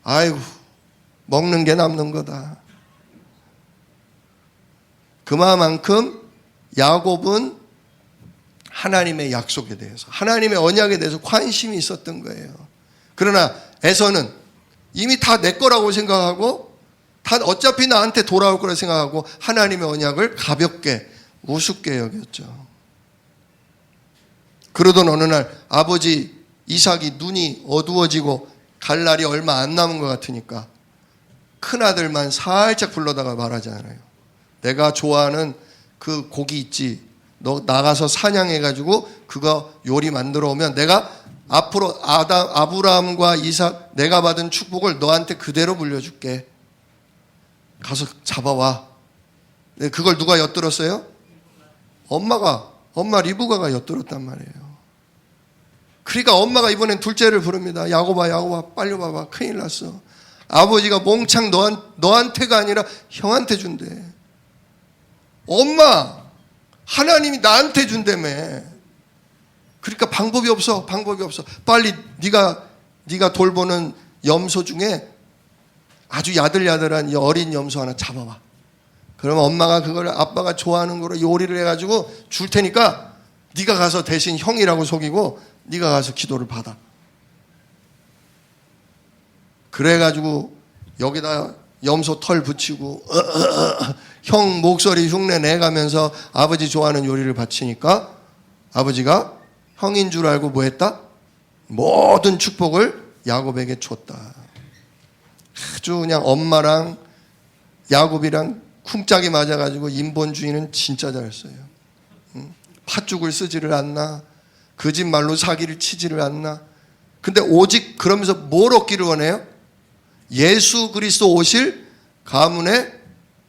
아이고, 먹는 게 남는 거다. 그만큼 야곱은 하나님의 약속에 대해서, 하나님의 언약에 대해서 관심이 있었던 거예요. 그러나 에서는 이미 다 내 거라고 생각하고, 다 어차피 나한테 돌아올 거라 생각하고 하나님의 언약을 가볍게 우습게 여겼죠. 그러던 어느 날 아버지 이삭이 눈이 어두워지고 갈 날이 얼마 안 남은 것 같으니까 큰아들만 살짝 불러다가 말하잖아요. 내가 좋아하는 그 고기 있지, 너 나가서 사냥해가지고 그거 요리 만들어 오면 내가 앞으로 아브라함과 이삭 내가 받은 축복을 너한테 그대로 물려줄게. 가서 잡아와. 그걸 누가 엿들었어요? 엄마 리브가가 엿들었단 말이에요. 그러니까 엄마가 이번엔 둘째를 부릅니다. 야곱아 빨리 와봐. 큰일 났어. 아버지가 몽창 너한테가 아니라 형한테 준대. 엄마, 하나님이 나한테 준다며. 그러니까 방법이 없어. 빨리 네가 돌보는 염소 중에 아주 야들야들한 이 어린 염소 하나 잡아와. 그러면 엄마가 그걸 아빠가 좋아하는 거로 요리를 해가지고 줄 테니까 네가 가서 대신 형이라고 속이고 네가 가서 기도를 받아. 그래가지고 여기다 염소 털 붙이고 형 목소리 흉내 내가면서 아버지 좋아하는 요리를 바치니까 아버지가 형인 줄 알고 뭐 했다? 모든 축복을 야곱에게 줬다. 아주 그냥 엄마랑 야곱이랑 쿵짝이 맞아가지고 인본주의는 진짜 잘했어요. 팥죽을 쓰지를 않나, 거짓말로 사기를 치지를 않나. 근데 오직 그러면서 뭘 얻기를 원해요? 예수 그리스도 오실 가문에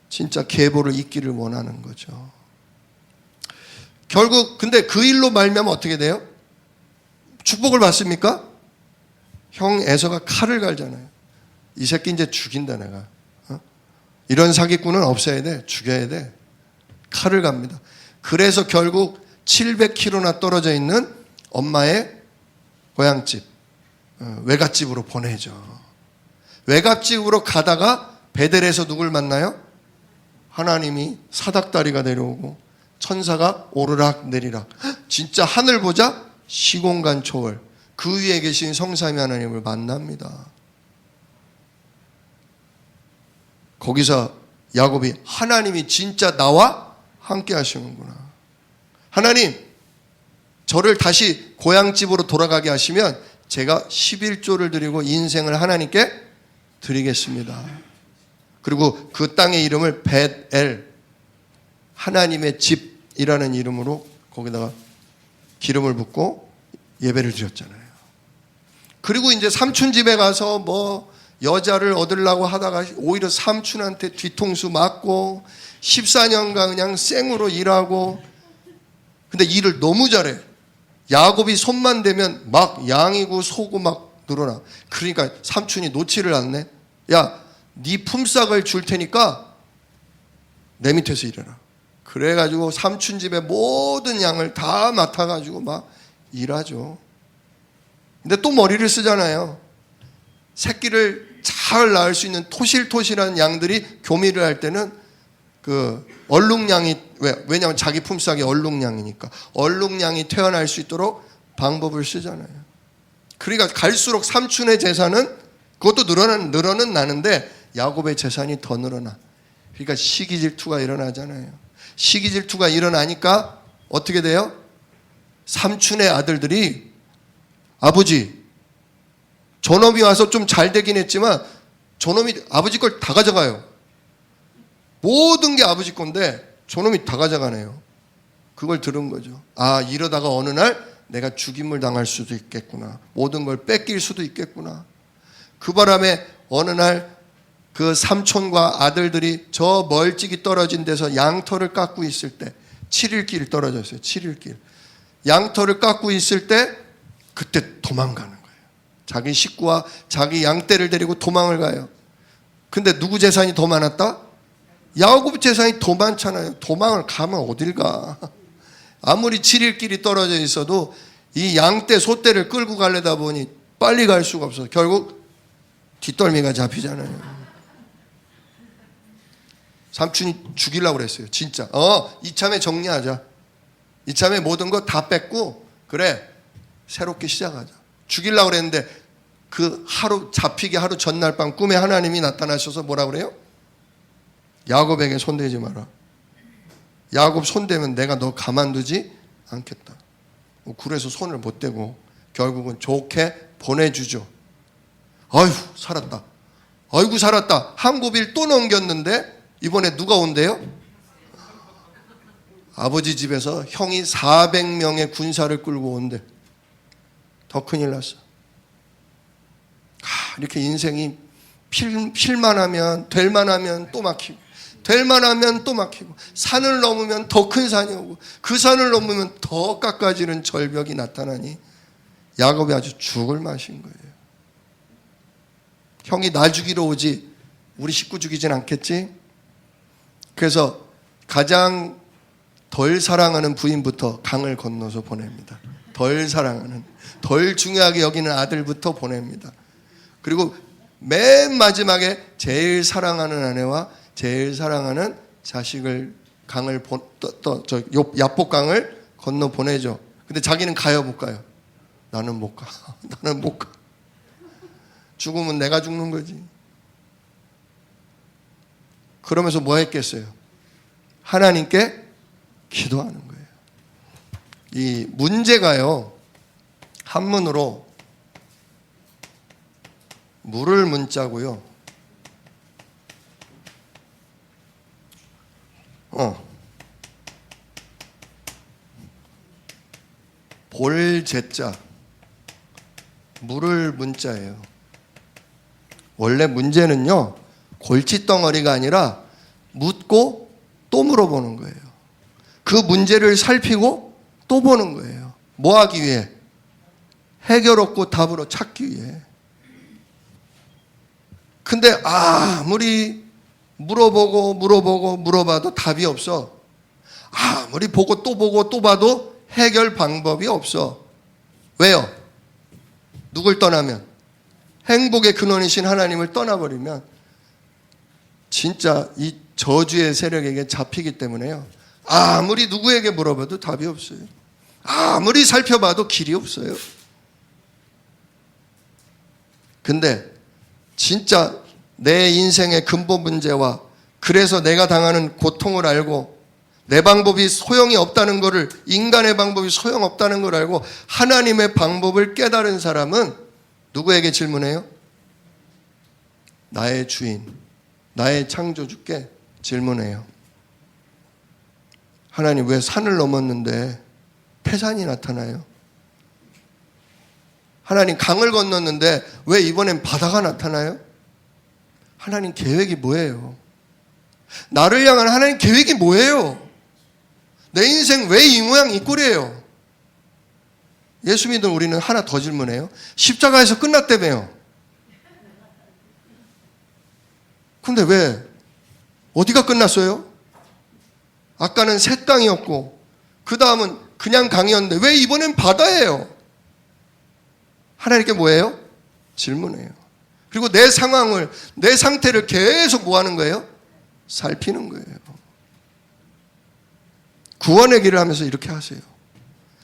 진짜 계보를 잇기를 원하는 거죠. 결국 근데 그 일로 말미암아 어떻게 돼요? 축복을 받습니까? 형 에서가 칼을 갈잖아요. 이 새끼 이제 죽인다 내가. 이런 사기꾼은 없애야 돼. 죽여야 돼. 칼을 갑니다. 그래서 결국 700km나 떨어져 있는 엄마의 고향집, 외갓집으로 보내죠. 외갓집으로 가다가 베델에서 누굴 만나요? 하나님이 사닥다리가 내려오고 천사가 오르락 내리락. 진짜 하늘 보자 시공간 초월. 그 위에 계신 성삼위 하나님을 만납니다. 거기서 야곱이 하나님이 진짜 나와 함께 하시는구나. 하나님, 저를 다시 고향집으로 돌아가게 하시면 제가 11조를 드리고 인생을 하나님께 드리겠습니다. 그리고 그 땅의 이름을 벳엘, 하나님의 집이라는 이름으로 거기다가 기름을 붓고 예배를 드렸잖아요. 그리고 이제 삼촌 집에 가서 뭐 여자를 얻으려고 하다가 오히려 삼촌한테 뒤통수 맞고 14년간 그냥 생으로 일하고. 근데 일을 너무 잘해. 야곱이 손만 대면 막 양이고 소고 막 늘어나. 그러니까 삼촌이 놓지를 않네. 야, 네 품삯을 줄 테니까 내 밑에서 일해라. 그래가지고 삼촌 집의 모든 양을 다 맡아가지고 막 일하죠. 근데 또 머리를 쓰잖아요. 새끼를 잘 낳을 수 있는 토실토실한 양들이 교미를 할 때는 그 얼룩냥이, 왜냐하면 자기 품삯이 얼룩냥이니까 얼룩냥이 태어날 수 있도록 방법을 쓰잖아요. 그러니까 갈수록 삼촌의 재산은 그것도 늘어는 나는데 야곱의 재산이 더 늘어나. 그러니까 시기질투가 일어나잖아요. 시기질투가 일어나니까 어떻게 돼요? 삼촌의 아들들이 아버지, 저놈이 와서 좀 잘 되긴 했지만 저놈이 아버지 걸 다 가져가요. 모든 게 아버지 건데 저놈이 다 가져가네요. 그걸 들은 거죠. 아, 이러다가 어느 날 내가 죽임을 당할 수도 있겠구나. 모든 걸 뺏길 수도 있겠구나. 그 바람에 어느 날 그 삼촌과 아들들이 저 멀찍이 떨어진 데서 양털을 깎고 있을 때, 7일 길 떨어졌어요. 7일 길. 양털을 깎고 있을 때 그때 도망가는 거예요. 자기 식구와 자기 양떼를 데리고 도망을 가요. 근데 누구 재산이 더 많았다? 야곱 재산이 더 많잖아요. 도망을 가면 어딜 가? 아무리 7일 길이 떨어져 있어도 이 양떼, 소떼를 끌고 가려다 보니 빨리 갈 수가 없어서 결국 뒷덜미가 잡히잖아요. 삼촌이 죽이려고 그랬어요. 진짜. 이참에 정리하자. 이참에 모든 거 다 뺏고 그래 새롭게 시작하자. 죽이려고 그랬는데 그 하루 잡히기 하루 전날 밤 꿈에 하나님이 나타나셔서 뭐라 그래요? 야곱에게 손대지 마라. 야곱 손대면 내가 너 가만두지 않겠다. 그래서 손을 못 대고 결국은 좋게 보내주죠. 아휴 살았다. 아이고 살았다. 한 고비를 또 넘겼는데 이번에 누가 온대요? 아버지 집에서 형이 400명의 군사를 끌고 온대. 더 큰일 났어. 이렇게 인생이 필만하면 될만하면 또 막히고 될만하면 또 막히고 산을 넘으면 더 큰 산이 오고 그 산을 넘으면 더 깎아지는 절벽이 나타나니 야곱이 아주 죽을 맛인 거예요. 형이 날 죽이러 오지 우리 식구 죽이진 않겠지? 그래서 가장 덜 사랑하는 부인부터 강을 건너서 보냅니다. 덜 사랑하는, 덜 중요하게 여기는 아들부터 보냅니다. 그리고 맨 마지막에 제일 사랑하는 아내와 제일 사랑하는 자식을 강을 야복강을 건너 보내죠. 근데 자기는 가요 못 가요? 나는 못 가. 나는 못 가. 죽으면 내가 죽는 거지. 그러면서 뭐 했겠어요? 하나님께 기도하는 거예요. 이 문제가요, 한문으로 물을 문자고요. 볼제자, 물을 문자예요. 원래 문제는요, 골칫덩어리가 아니라 묻고 또 물어보는 거예요. 그 문제를 살피고 또 보는 거예요. 뭐 하기 위해? 해결 없고 답으로 찾기 위해. 근데 아무리 물어봐도 답이 없어. 아무리 보고 또 봐도 해결 방법이 없어. 왜요? 누굴 떠나면? 행복의 근원이신 하나님을 떠나버리면 진짜 이 저주의 세력에게 잡히기 때문에요. 아무리 누구에게 물어봐도 답이 없어요. 아무리 살펴봐도 길이 없어요. 근데 진짜 내 인생의 근본 문제와 그래서 내가 당하는 고통을 알고 내 방법이 소용이 없다는 것을, 인간의 방법이 소용없다는 걸 알고 하나님의 방법을 깨달은 사람은 누구에게 질문해요? 나의 주인, 나의 창조주께 질문해요. 하나님, 왜 산을 넘었는데 태산이 나타나요? 하나님, 강을 건넜는데 왜 이번엔 바다가 나타나요? 하나님 계획이 뭐예요? 나를 향한 하나님 계획이 뭐예요? 내 인생 왜 이 모양 이 꼴이에요? 예수 믿는 우리는 하나 더 질문해요. 십자가에서 끝났다며요. 근데 왜? 어디가 끝났어요? 아까는 새 땅이었고 그 다음은 그냥 강이었는데 왜 이번엔 바다예요? 하나님께 뭐예요? 질문해요. 그리고 내 상황을, 내 상태를 계속 뭐 하는 거예요? 살피는 거예요. 구원의 길을 하면서 이렇게 하세요.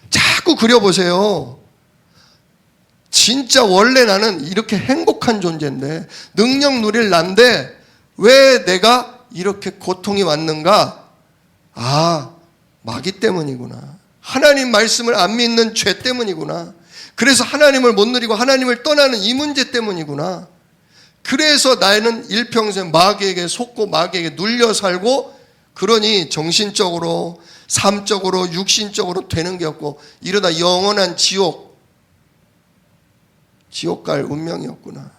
자꾸 그려보세요. 진짜 원래 나는 이렇게 행복한 존재인데 능력 누릴 난데 왜 내가 이렇게 고통이 왔는가? 마귀 때문이구나. 하나님 말씀을 안 믿는 죄 때문이구나. 그래서 하나님을 못 누리고 하나님을 떠나는 이 문제 때문이구나. 그래서 나는 일평생 마귀에게 속고 마귀에게 눌려 살고 그러니 정신적으로, 삶적으로, 육신적으로 되는 게 없고 이러다 영원한 지옥 갈 운명이었구나.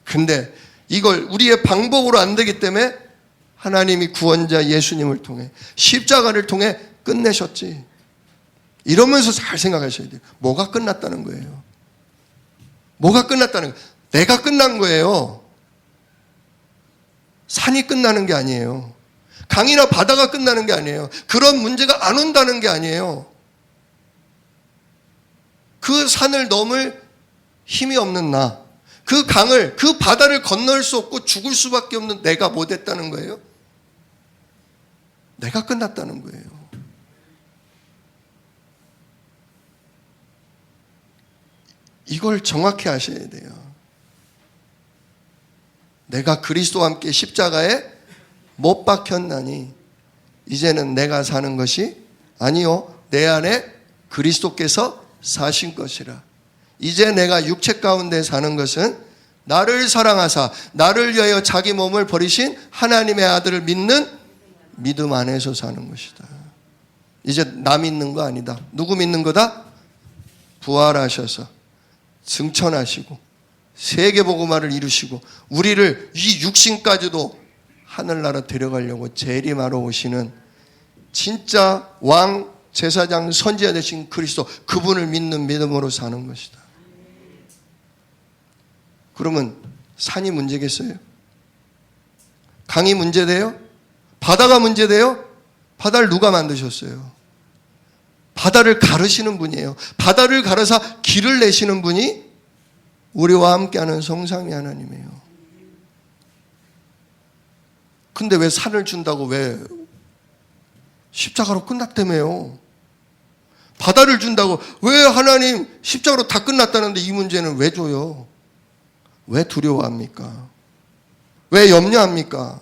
근데 이걸 우리의 방법으로 안 되기 때문에 하나님이 구원자 예수님을 통해 십자가를 통해 끝내셨지. 이러면서 잘 생각하셔야 돼요. 뭐가 끝났다는 거예요? 뭐가 끝났다는 거예요? 내가 끝난 거예요. 산이 끝나는 게 아니에요. 강이나 바다가 끝나는 게 아니에요. 그런 문제가 안 온다는 게 아니에요. 그 산을 넘을 힘이 없는 나, 그 강을, 그 바다를 건널 수 없고 죽을 수밖에 없는 내가 뭐 됐다는 거예요? 내가 끝났다는 거예요. 이걸 정확히 아셔야 돼요. 내가 그리스도와 함께 십자가에 못 박혔나니 이제는 내가 사는 것이 아니요 내 안에 그리스도께서 사신 것이라. 이제 내가 육체 가운데 사는 것은 나를 사랑하사 나를 위하여 자기 몸을 버리신 하나님의 아들을 믿는 믿음 안에서 사는 것이다. 이제 나 믿는 거 아니다. 누구 믿는 거다? 부활하셔서 승천하시고 세계복음화를 이루시고 우리를 이 육신까지도 하늘나라 데려가려고 재림하러 오시는 진짜 왕, 제사장, 선지자 되신 그리스도, 그분을 믿는 믿음으로 사는 것이다. 그러면 산이 문제겠어요? 강이 문제돼요? 바다가 문제돼요? 바다를 누가 만드셨어요? 바다를 가르시는 분이에요. 바다를 가르사 길을 내시는 분이 우리와 함께하는 성삼위 하나님이에요. 근데 왜 산을 준다고 왜 십자가로 끝났다며요? 바다를 준다고 왜 하나님 십자가로 다 끝났다는데 이 문제는 왜 줘요? 왜 두려워합니까? 왜 염려합니까?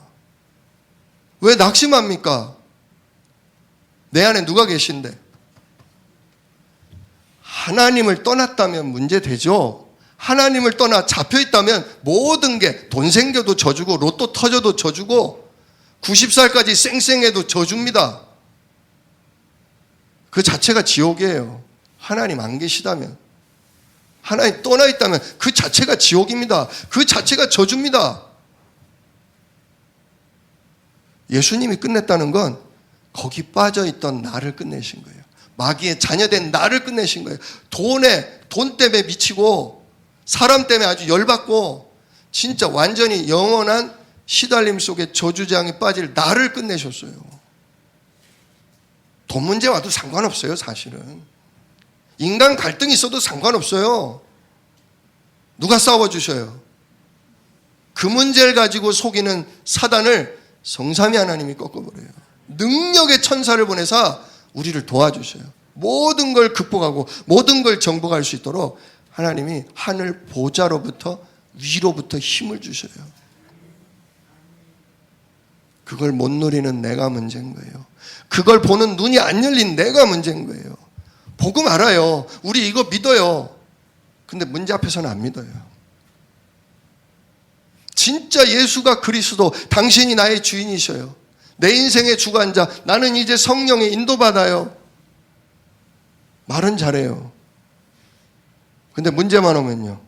왜 낙심합니까? 내 안에 누가 계신데? 하나님을 떠났다면 문제되죠. 하나님을 떠나 잡혀있다면 모든 게 돈 생겨도 져주고 로또 터져도 져주고 90살까지 쌩쌩해도 져줍니다. 그 자체가 지옥이에요. 하나님 안 계시다면, 하나님 떠나있다면 그 자체가 지옥입니다. 그 자체가 저주입니다. 예수님이 끝냈다는 건 거기 빠져있던 나를 끝내신 거예요. 마귀의 자녀된 나를 끝내신 거예요. 돈 때문에 미치고 사람 때문에 아주 열받고 진짜 완전히 영원한 시달림 속에 저주장에 빠질 나를 끝내셨어요. 돈 문제 와도 상관없어요. 사실은 인간 갈등이 있어도 상관없어요. 누가 싸워주셔요? 그 문제를 가지고 속이는 사단을 성삼위 하나님이 꺾어버려요. 능력의 천사를 보내사 우리를 도와주셔요. 모든 걸 극복하고 모든 걸 정복할 수 있도록 하나님이 하늘 보좌로부터 위로부터 힘을 주셔요. 그걸 못 누리는 내가 문제인 거예요. 그걸 보는 눈이 안 열린 내가 문제인 거예요. 복음 알아요. 우리 이거 믿어요. 근데 문제 앞에서는 안 믿어요. 진짜 예수가 그리스도, 당신이 나의 주인이셔요. 내 인생의 주관자, 나는 이제 성령의 인도받아요. 말은 잘해요. 근데 문제만 오면요,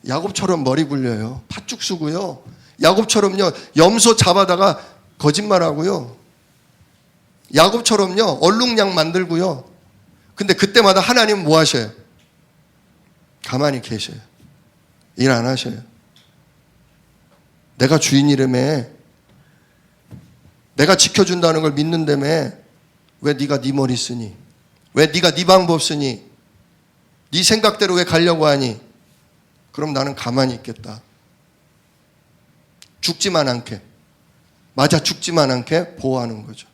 야곱처럼 머리 굴려요. 팥죽 쓰고요. 야곱처럼요, 염소 잡아다가 거짓말하고요. 야곱처럼요, 얼룩양 만들고요. 근데 그때마다 하나님은 뭐 하셔요? 가만히 계셔요. 일 안 하셔요. 내가 주인이라며, 내가 지켜준다는 걸 믿는다며 왜 네가 네 머리 쓰니? 왜 네가 네 방법 쓰니? 네 생각대로 왜 가려고 하니? 그럼 나는 가만히 있겠다. 죽지만 않게, 맞아 죽지만 않게 보호하는 거죠.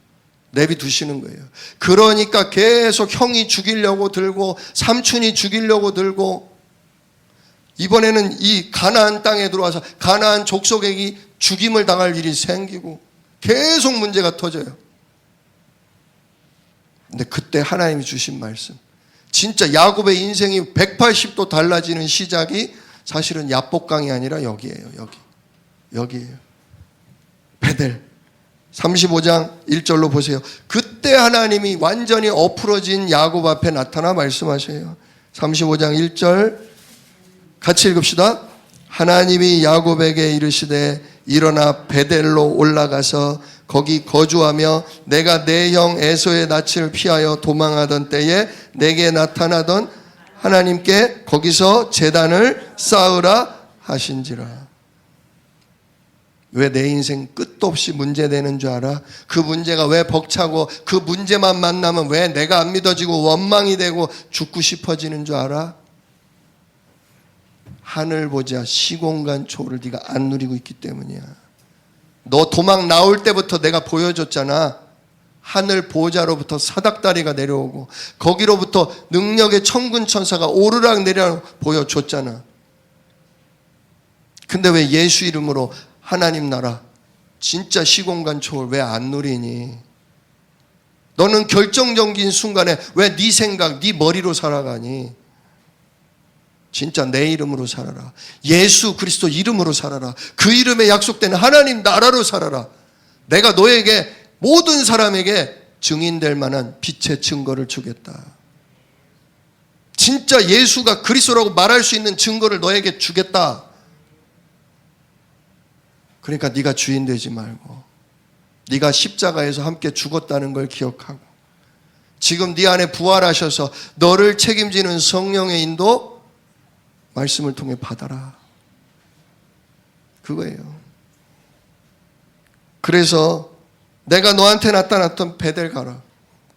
내비두시는 거예요. 그러니까 계속 형이 죽이려고 들고 삼촌이 죽이려고 들고, 이번에는 이 가나안 땅에 들어와서 가나안 족속에게 죽임을 당할 일이 생기고 계속 문제가 터져요. 근데 그때 하나님이 주신 말씀, 진짜 야곱의 인생이 180도 달라지는 시작이 사실은 야복강이 아니라 여기예요. 여기예요. 베델 35장 1절로 보세요. 그때 하나님이 완전히 엎으러진 야곱 앞에 나타나 말씀하셔요. 35장 1절 같이 읽읍시다. 하나님이 야곱에게 이르시되 일어나 베델로 올라가서 거기 거주하며 내가 내 형 에서의 낯을 피하여 도망하던 때에 내게 나타나던 하나님께 거기서 제단을 쌓으라 하신지라. 왜 내 인생 끝도 없이 문제되는 줄 알아? 그 문제가 왜 벅차고 그 문제만 만나면 왜 내가 안 믿어지고 원망이 되고 죽고 싶어지는 줄 알아? 하늘 보자 시공간 초를 네가 안 누리고 있기 때문이야. 너 도망 나올 때부터 내가 보여줬잖아. 하늘 보좌로부터 사닥다리가 내려오고 거기로부터 능력의 천군 천사가 오르락 내리락 보여줬잖아. 근데 왜 예수 이름으로 하나님 나라 진짜 시공간 초월 왜 안 누리니? 너는 결정적인 순간에 왜 네 생각, 네 머리로 살아가니? 진짜 내 이름으로 살아라. 예수 그리스도 이름으로 살아라. 그 이름에 약속된 하나님 나라로 살아라. 내가 너에게 모든 사람에게 증인될 만한 빛의 증거를 주겠다. 진짜 예수가 그리스도라고 말할 수 있는 증거를 너에게 주겠다. 그러니까 네가 주인 되지 말고 네가 십자가에서 함께 죽었다는 걸 기억하고 지금 네 안에 부활하셔서 너를 책임지는 성령의 인도 말씀을 통해 받아라. 그거예요. 그래서 내가 너한테 나타났던 베델 가라.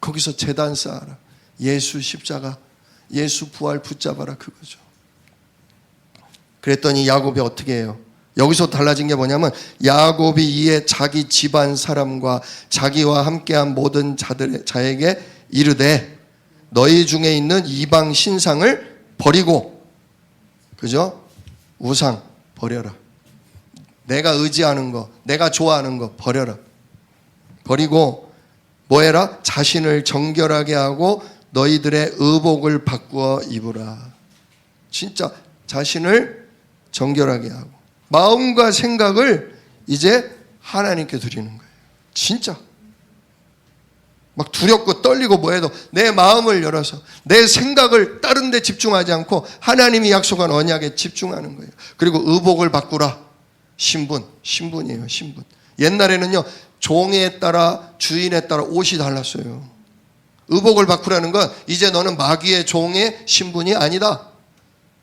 거기서 제단 쌓아라. 예수 십자가, 예수 부활 붙잡아라. 그거죠. 그랬더니 야곱이 어떻게 해요? 여기서 달라진 게 뭐냐면 야곱이 이에 자기 집안 사람과 자기와 함께한 모든 자에게 이르되 너희 중에 있는 이방 신상을 버리고, 그죠? 우상 버려라. 내가 의지하는 거, 내가 좋아하는 거 버려라. 버리고 뭐 해라? 자신을 정결하게 하고 너희들의 의복을 바꾸어 입으라. 진짜 자신을 정결하게 하고 마음과 생각을 이제 하나님께 드리는 거예요. 진짜 막 두렵고 떨리고 뭐해도 내 마음을 열어서 내 생각을 다른 데 집중하지 않고 하나님이 약속한 언약에 집중하는 거예요. 그리고 의복을 바꾸라. 신분이에요. 신분. 옛날에는요 종에 따라 주인에 따라 옷이 달랐어요. 의복을 바꾸라는 건 이제 너는 마귀의 종의 신분이 아니다.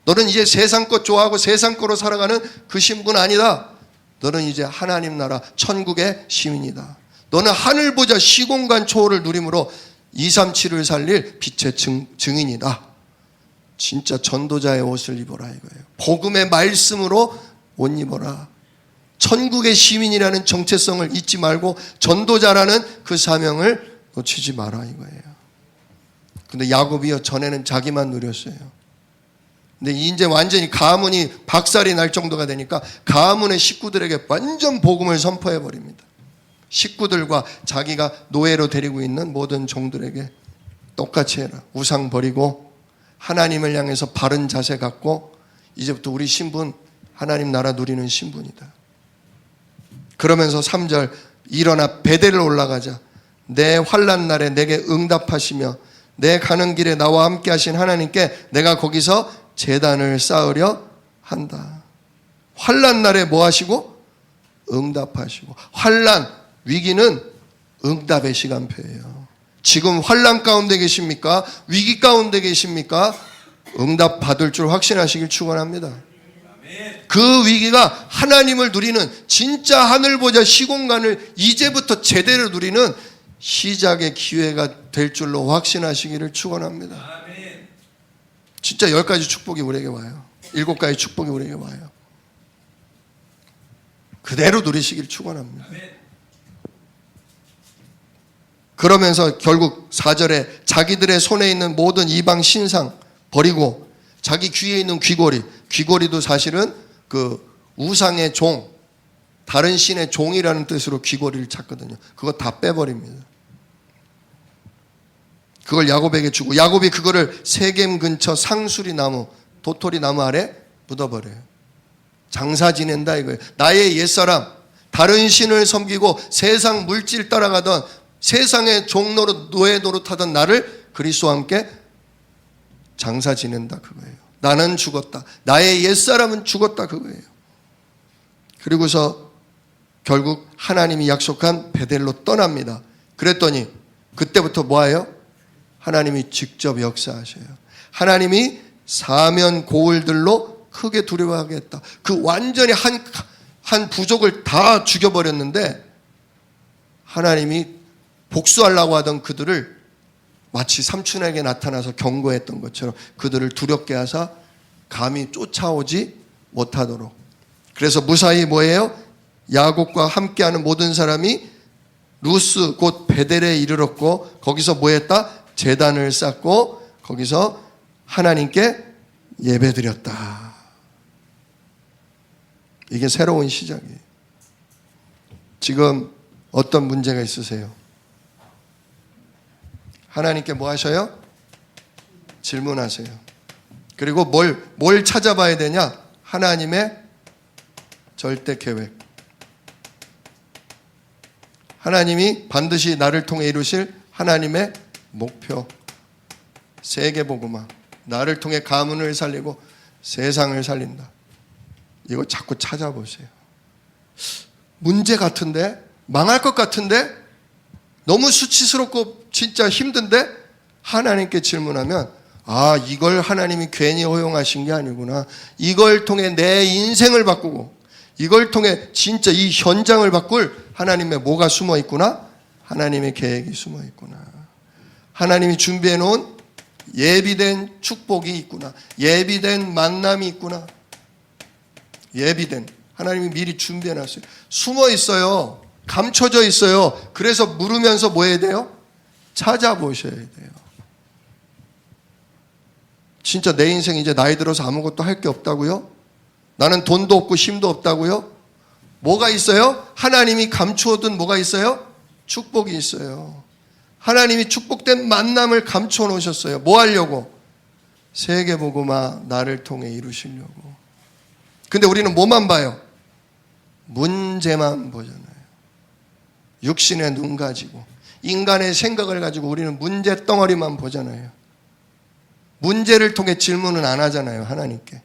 너는 이제 세상 것 좋아하고 세상 거로 살아가는 그 신분 아니다. 너는 이제 하나님 나라 천국의 시민이다. 너는 하늘 보자 시공간 초월을 누림으로 237을 살릴 빛의 증인이다. 진짜 전도자의 옷을 입어라 이거예요. 복음의 말씀으로 옷 입어라. 천국의 시민이라는 정체성을 잊지 말고 전도자라는 그 사명을 놓치지 마라 이거예요. 근데 야곱이요 전에는 자기만 누렸어요. 근데 이제 완전히 가문이 박살이 날 정도가 되니까 가문의 식구들에게 완전 복음을 선포해 버립니다. 식구들과 자기가 노예로 데리고 있는 모든 종들에게 똑같이 해라. 우상 버리고 하나님을 향해서 바른 자세 갖고 이제부터 우리 신분 하나님 나라 누리는 신분이다. 그러면서 3절 일어나 베델을 올라가자. 내 환난 날에 내게 응답하시며 내 가는 길에 나와 함께 하신 하나님께 내가 거기서 제단을 쌓으려 한다. 환난 날에 뭐 하시고? 응답하시고. 환난, 위기는 응답의 시간표예요. 지금 환난 가운데 계십니까? 위기 가운데 계십니까? 응답 받을 줄 확신하시길 축원합니다. 그 위기가 하나님을 누리는 진짜 하늘 보자 시공간을 이제부터 제대로 누리는 시작의 기회가 될 줄로 확신하시기를 축원합니다. 진짜 10가지 축복이 우리에게 와요. 7가지 축복이 우리에게 와요. 그대로 누리시기를 축원합니다. 그러면서 결국 4절에 자기들의 손에 있는 모든 이방 신상 버리고 자기 귀에 있는 귀고리도 사실은 그 우상의 종, 다른 신의 종이라는 뜻으로 귀고리를 찾거든요. 그거 다 빼버립니다. 그걸 야곱에게 주고 야곱이 그거를 세겜 근처 상수리 나무, 도토리 나무 아래 묻어버려요. 장사 지낸다 이거예요. 나의 옛사람, 다른 신을 섬기고 세상 물질 따라가던 세상의 종노릇 노예 노릇하던 나를 그리스도와 함께 장사 지낸다 그거예요. 나는 죽었다. 나의 옛사람은 죽었다 그거예요. 그리고서 결국 하나님이 약속한 베델로 떠납니다. 그랬더니 그때부터 뭐예요? 하나님이 직접 역사하셔요. 하나님이 사면 고울들로 크게 두려워하겠다. 그 완전히 한 부족을 다 죽여버렸는데 하나님이 복수하려고 하던 그들을 마치 삼촌에게 나타나서 경고했던 것처럼 그들을 두렵게 하사 감히 쫓아오지 못하도록. 그래서 무사히 뭐예요? 야곱과 함께하는 모든 사람이 루스 곧 베델에 이르렀고 거기서 뭐했다? 제단을 쌓고 거기서 하나님께 예배드렸다. 이게 새로운 시작이에요. 지금 어떤 문제가 있으세요? 하나님께 뭐 하셔요? 질문하세요. 그리고 뭘 찾아봐야 되냐? 하나님의 절대 계획. 하나님이 반드시 나를 통해 이루실 하나님의 목표. 세계복음화. 나를 통해 가문을 살리고 세상을 살린다. 이거 자꾸 찾아보세요. 문제 같은데? 망할 것 같은데? 너무 수치스럽고 진짜 힘든데? 하나님께 질문하면 이걸 하나님이 괜히 허용하신 게 아니구나. 이걸 통해 내 인생을 바꾸고 이걸 통해 진짜 이 현장을 바꿀 하나님의 뭐가 숨어 있구나? 하나님의 계획이 숨어 있구나. 하나님이 준비해 놓은 예비된 축복이 있구나. 예비된 만남이 있구나. 예비된. 하나님이 미리 준비해 놨어요. 숨어 있어요. 감춰져 있어요. 그래서 물으면서 뭐 해야 돼요? 찾아보셔야 돼요. 진짜 내 인생 이제 나이 들어서 아무것도 할 게 없다고요? 나는 돈도 없고 힘도 없다고요? 뭐가 있어요? 하나님이 감추어둔 뭐가 있어요? 축복이 있어요. 하나님이 축복된 만남을 감춰 놓으셨어요. 뭐 하려고? 세계복음화 나를 통해 이루시려고. 근데 우리는 뭐만 봐요? 문제만 보잖아요. 육신의 눈 가지고 인간의 생각을 가지고 우리는 문제 덩어리만 보잖아요. 문제를 통해 질문은 안 하잖아요. 하나님께.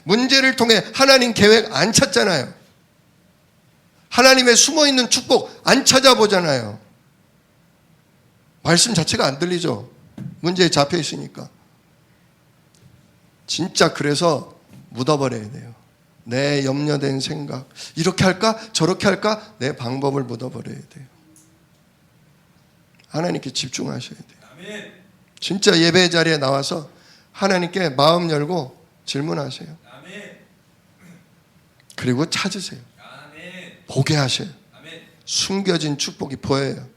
문제를 통해 하나님 계획 안 찾잖아요. 하나님의 숨어있는 축복 안 찾아보잖아요. 말씀 자체가 안 들리죠. 문제에 잡혀 있으니까. 진짜 그래서 묻어버려야 돼요. 내 염려된 생각. 이렇게 할까? 저렇게 할까? 내 방법을 묻어버려야 돼요. 하나님께 집중하셔야 돼요. 진짜 예배 자리에 나와서 하나님께 마음 열고 질문하세요. 그리고 찾으세요. 보게 하셔요. 숨겨진 축복이 보여요.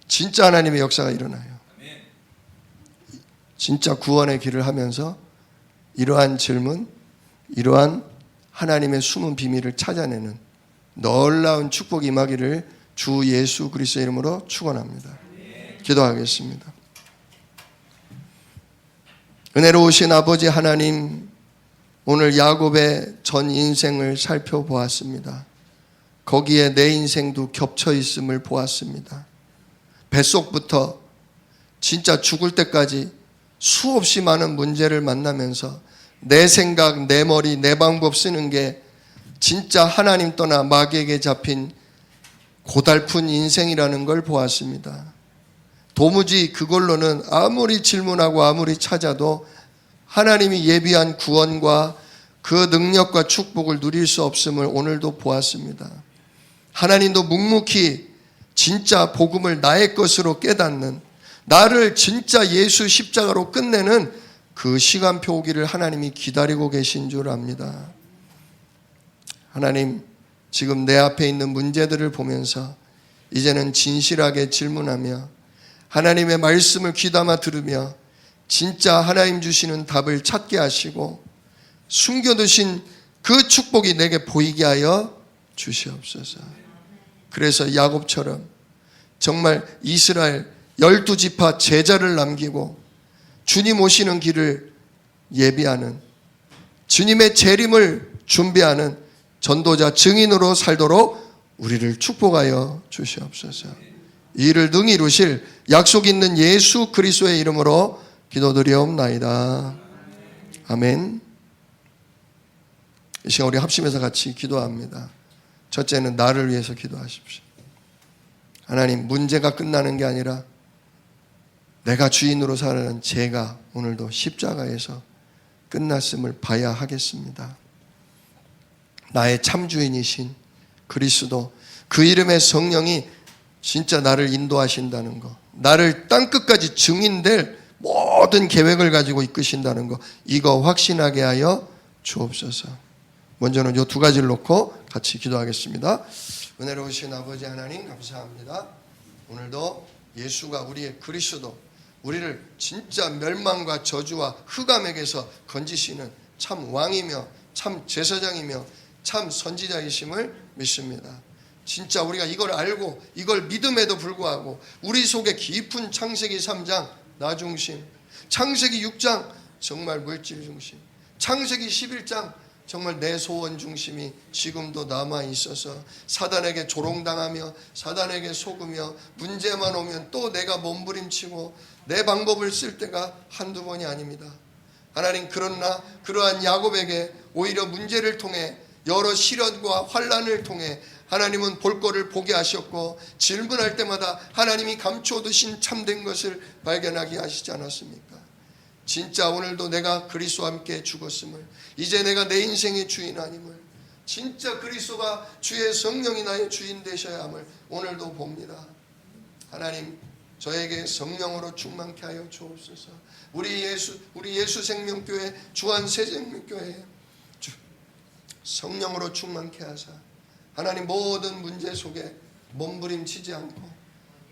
진짜 하나님의 역사가 일어나요. 진짜 구원의 길을 하면서 이러한 질문, 이러한 하나님의 숨은 비밀을 찾아내는 놀라운 축복이 임하기를 주 예수 그리스도의 이름으로 축원합니다. 기도하겠습니다. 은혜로우신 아버지 하나님, 오늘 야곱의 전 인생을 살펴보았습니다. 거기에 내 인생도 겹쳐 있음을 보았습니다. 뱃속부터 진짜 죽을 때까지 수없이 많은 문제를 만나면서 내 생각, 내 머리, 내 방법 쓰는 게 진짜 하나님 떠나 마귀에게 잡힌 고달픈 인생이라는 걸 보았습니다. 도무지 그걸로는 아무리 질문하고 아무리 찾아도 하나님이 예비한 구원과 그 능력과 축복을 누릴 수 없음을 오늘도 보았습니다. 하나님도 묵묵히 진짜 복음을 나의 것으로 깨닫는, 나를 진짜 예수 십자가로 끝내는 그 시간표 오기를 하나님이 기다리고 계신 줄 압니다. 하나님, 지금 내 앞에 있는 문제들을 보면서 이제는 진실하게 질문하며 하나님의 말씀을 귀담아 들으며 진짜 하나님 주시는 답을 찾게 하시고 숨겨두신 그 축복이 내게 보이게 하여 주시옵소서. 그래서 야곱처럼 정말 이스라엘 12지파 제자를 남기고 주님 오시는 길을 예비하는, 주님의 재림을 준비하는 전도자 증인으로 살도록 우리를 축복하여 주시옵소서. 이 일을 능히 이루실 약속 있는 예수 그리스도의 이름으로 기도드리옵나이다. 아멘. 이 시간 우리 합심해서 같이 기도합니다. 첫째는 나를 위해서 기도하십시오. 하나님, 문제가 끝나는 게 아니라 내가 주인으로 살아가는 제가 오늘도 십자가에서 끝났음을 봐야 하겠습니다. 나의 참 주인이신 그리스도, 그 이름의 성령이 진짜 나를 인도하신다는 거, 나를 땅끝까지 증인될 모든 계획을 가지고 이끄신다는 거, 이거 확신하게 하여 주옵소서. 먼저는 이 두 가지를 놓고 같이 기도하겠습니다. 은혜로우신 아버지 하나님, 감사합니다. 오늘도 예수가 우리의 그리스도, 우리를 진짜 멸망과 저주와 흑암에게서 건지시는 참 왕이며 참 제사장이며 참 선지자이심을 믿습니다. 진짜 우리가 이걸 알고 이걸 믿음에도 불구하고 우리 속에 깊은 창세기 3장 나 중심, 창세기 6장 정말 물질 중심, 창세기 11장 정말 내 소원 중심이 지금도 남아있어서 사단에게 조롱당하며 사단에게 속으며 문제만 오면 또 내가 몸부림치고 내 방법을 쓸 때가 한두 번이 아닙니다. 하나님, 그러나 그러한 야곱에게 오히려 문제를 통해 여러 시련과 환난을 통해 하나님은 볼 거를 보게 하셨고 질문할 때마다 하나님이 감춰두신 참된 것을 발견하게 하시지 않았습니까? 진짜 오늘도 내가 그리스도와 함께 죽었음을, 이제 내가 내 인생의 주인 아님을, 진짜 그리스도가 주의 성령이 나의 주인 되셔야 함을 오늘도 봅니다. 하나님, 저에게 성령으로 충만케 하여 주옵소서. 우리 예수 생명교회 주한 새생명교회 성령으로 충만케 하사 하나님 모든 문제 속에 몸부림치지 않고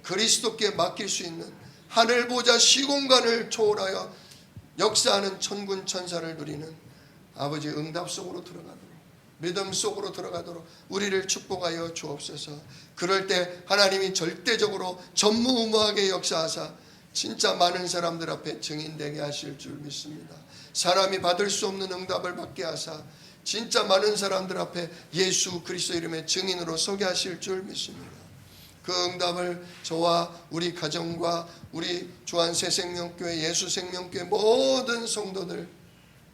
그리스도께 맡길 수 있는 하늘 보좌 시공간을 초월하여 역사하는 천군 천사를 누리는 아버지 응답 속으로 들어가도록, 믿음 속으로 들어가도록 우리를 축복하여 주옵소서. 그럴 때 하나님이 절대적으로 전무후무하게 역사하사 진짜 많은 사람들 앞에 증인되게 하실 줄 믿습니다. 사람이 받을 수 없는 응답을 받게 하사 진짜 많은 사람들 앞에 예수 그리스도 이름의 증인으로 서게 하실 줄 믿습니다. 그 응답을 저와 우리 가정과 우리 주한 새생명교회 예수생명교회 모든 성도들,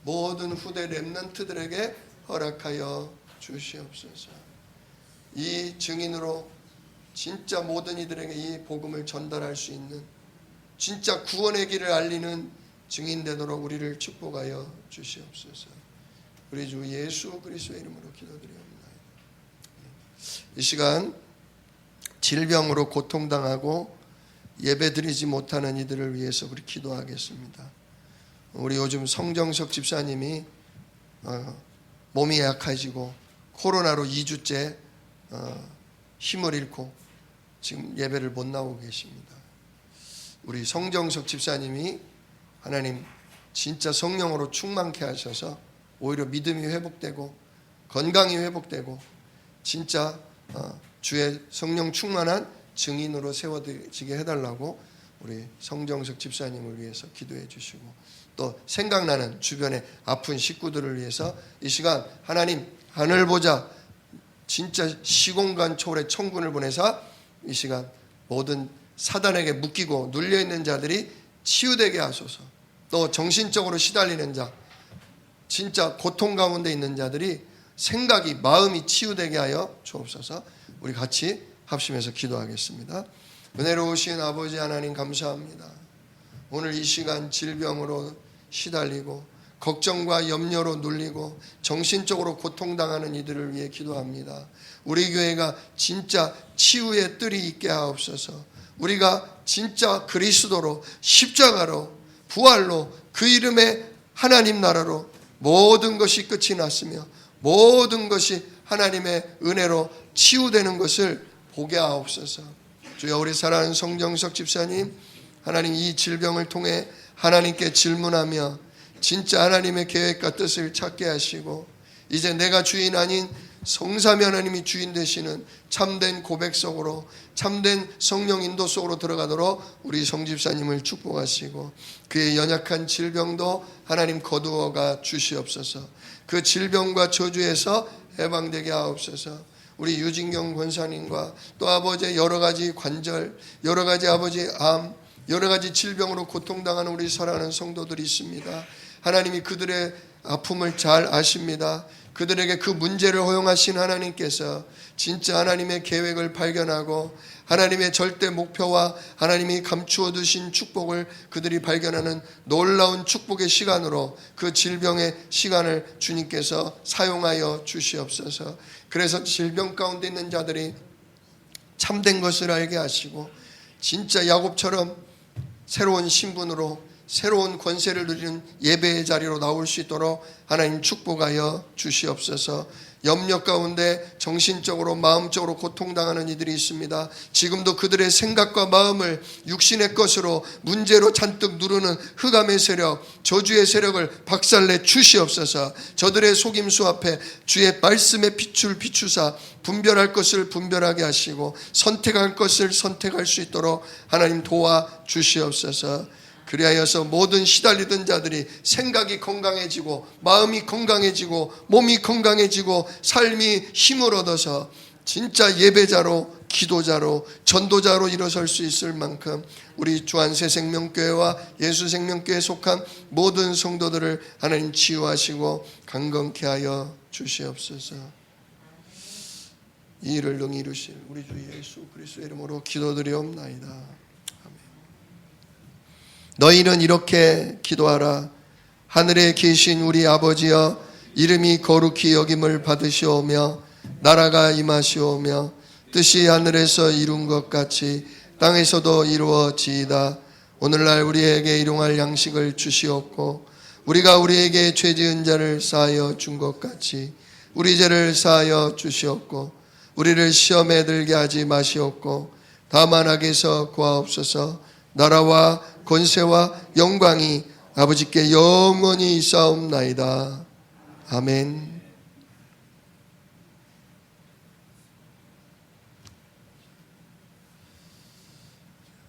모든 후대 렘넌트들에게 허락하여 주시옵소서. 이 증인으로 진짜 모든 이들에게 이 복음을 전달할 수 있는 진짜 구원의 길을 알리는 증인 되도록 우리를 축복하여 주시옵소서. 우리 주 예수 그리스도의 이름으로 기도드립니다. 이 시간 질병으로 고통당하고 예배드리지 못하는 이들을 위해서 우리 기도하겠습니다. 우리 요즘 성정석 집사님이 몸이 약해지고 코로나로 2주째 힘을 잃고 지금 예배를 못 나오고 계십니다. 우리 성정석 집사님이 하나님 진짜 성령으로 충만케 하셔서 오히려 믿음이 회복되고 건강이 회복되고 진짜 주의 성령 충만한 증인으로 세워지게 해달라고 우리 성정석 집사님을 위해서 기도해 주시고, 또 생각나는 주변의 아픈 식구들을 위해서 이 시간 하나님 하늘 보자 진짜 시공간 초월의 천군을 보내사 이 시간 모든 사단에게 묶이고 눌려있는 자들이 치유되게 하소서. 또 정신적으로 시달리는 자, 진짜 고통 가운데 있는 자들이 생각이 마음이 치유되게 하여 주옵소서. 우리 같이 합심해서 기도하겠습니다. 은혜로우신 아버지 하나님, 감사합니다. 오늘 이 시간 질병으로 시달리고 걱정과 염려로 눌리고 정신적으로 고통당하는 이들을 위해 기도합니다. 우리 교회가 진짜 치유의 뜰이 있게 하옵소서. 우리가 진짜 그리스도로 십자가로 부활로 그 이름의 하나님 나라로 모든 것이 끝이 났으며 모든 것이 하나님의 은혜로 치유되는 것을 보게 하옵소서. 주여, 우리 사랑하는 성정석 집사님, 하나님 이 질병을 통해 하나님께 질문하며 진짜 하나님의 계획과 뜻을 찾게 하시고 이제 내가 주인 아닌 성삼위 하나님이 주인 되시는 참된 고백 속으로 참된 성령 인도 속으로 들어가도록 우리 성 집사님을 축복하시고 그의 연약한 질병도 하나님 거두어가 주시옵소서. 그 질병과 저주에서 해방되게 하옵소서. 우리 유진경 권사님과 또 아버지의 여러 가지 관절, 여러 가지 아버지의 암, 여러 가지 질병으로 고통당하는 우리 사랑하는 성도들이 있습니다. 하나님이 그들의 아픔을 잘 아십니다. 그들에게 그 문제를 허용하신 하나님께서 진짜 하나님의 계획을 발견하고 하나님의 절대 목표와 하나님이 감추어 두신 축복을 그들이 발견하는 놀라운 축복의 시간으로 그 질병의 시간을 주님께서 사용하여 주시옵소서. 그래서 질병 가운데 있는 자들이 참된 것을 알게 하시고 진짜 야곱처럼 새로운 신분으로 새로운 권세를 누리는 예배의 자리로 나올 수 있도록 하나님 축복하여 주시옵소서. 염려 가운데 정신적으로 마음적으로 고통당하는 이들이 있습니다. 지금도 그들의 생각과 마음을 육신의 것으로 문제로 잔뜩 누르는 흑암의 세력, 저주의 세력을 박살내 주시옵소서. 저들의 속임수 앞에 주의 말씀의 빛을 비추사 분별할 것을 분별하게 하시고 선택할 것을 선택할 수 있도록 하나님 도와 주시옵소서. 그리하여서 모든 시달리던 자들이 생각이 건강해지고 마음이 건강해지고 몸이 건강해지고 삶이 힘을 얻어서 진짜 예배자로 기도자로 전도자로 일어설 수 있을 만큼 우리 주안새생명교회와 예수생명교회에 속한 모든 성도들을 하나님 치유하시고 강건케 하여 주시옵소서. 이 일을 능히 이루실 우리 주 예수 그리스도의 이름으로 기도드리옵나이다. 너희는 이렇게 기도하라. 하늘에 계신 우리 아버지여, 이름이 거룩히 여김을 받으시오며 나라가 임하시오며 뜻이 하늘에서 이룬 것 같이 땅에서도 이루어지이다. 오늘날 우리에게 일용할 양식을 주시옵고 우리가 우리에게 죄 지은 자를 사하여 준 것 같이 우리 죄를 사하여 주시옵고 우리를 시험에 들게 하지 마시옵고 다만 악에서 구하옵소서. 나라와 권세와 영광이 아버지께 영원히 있사옵나이다. 아멘.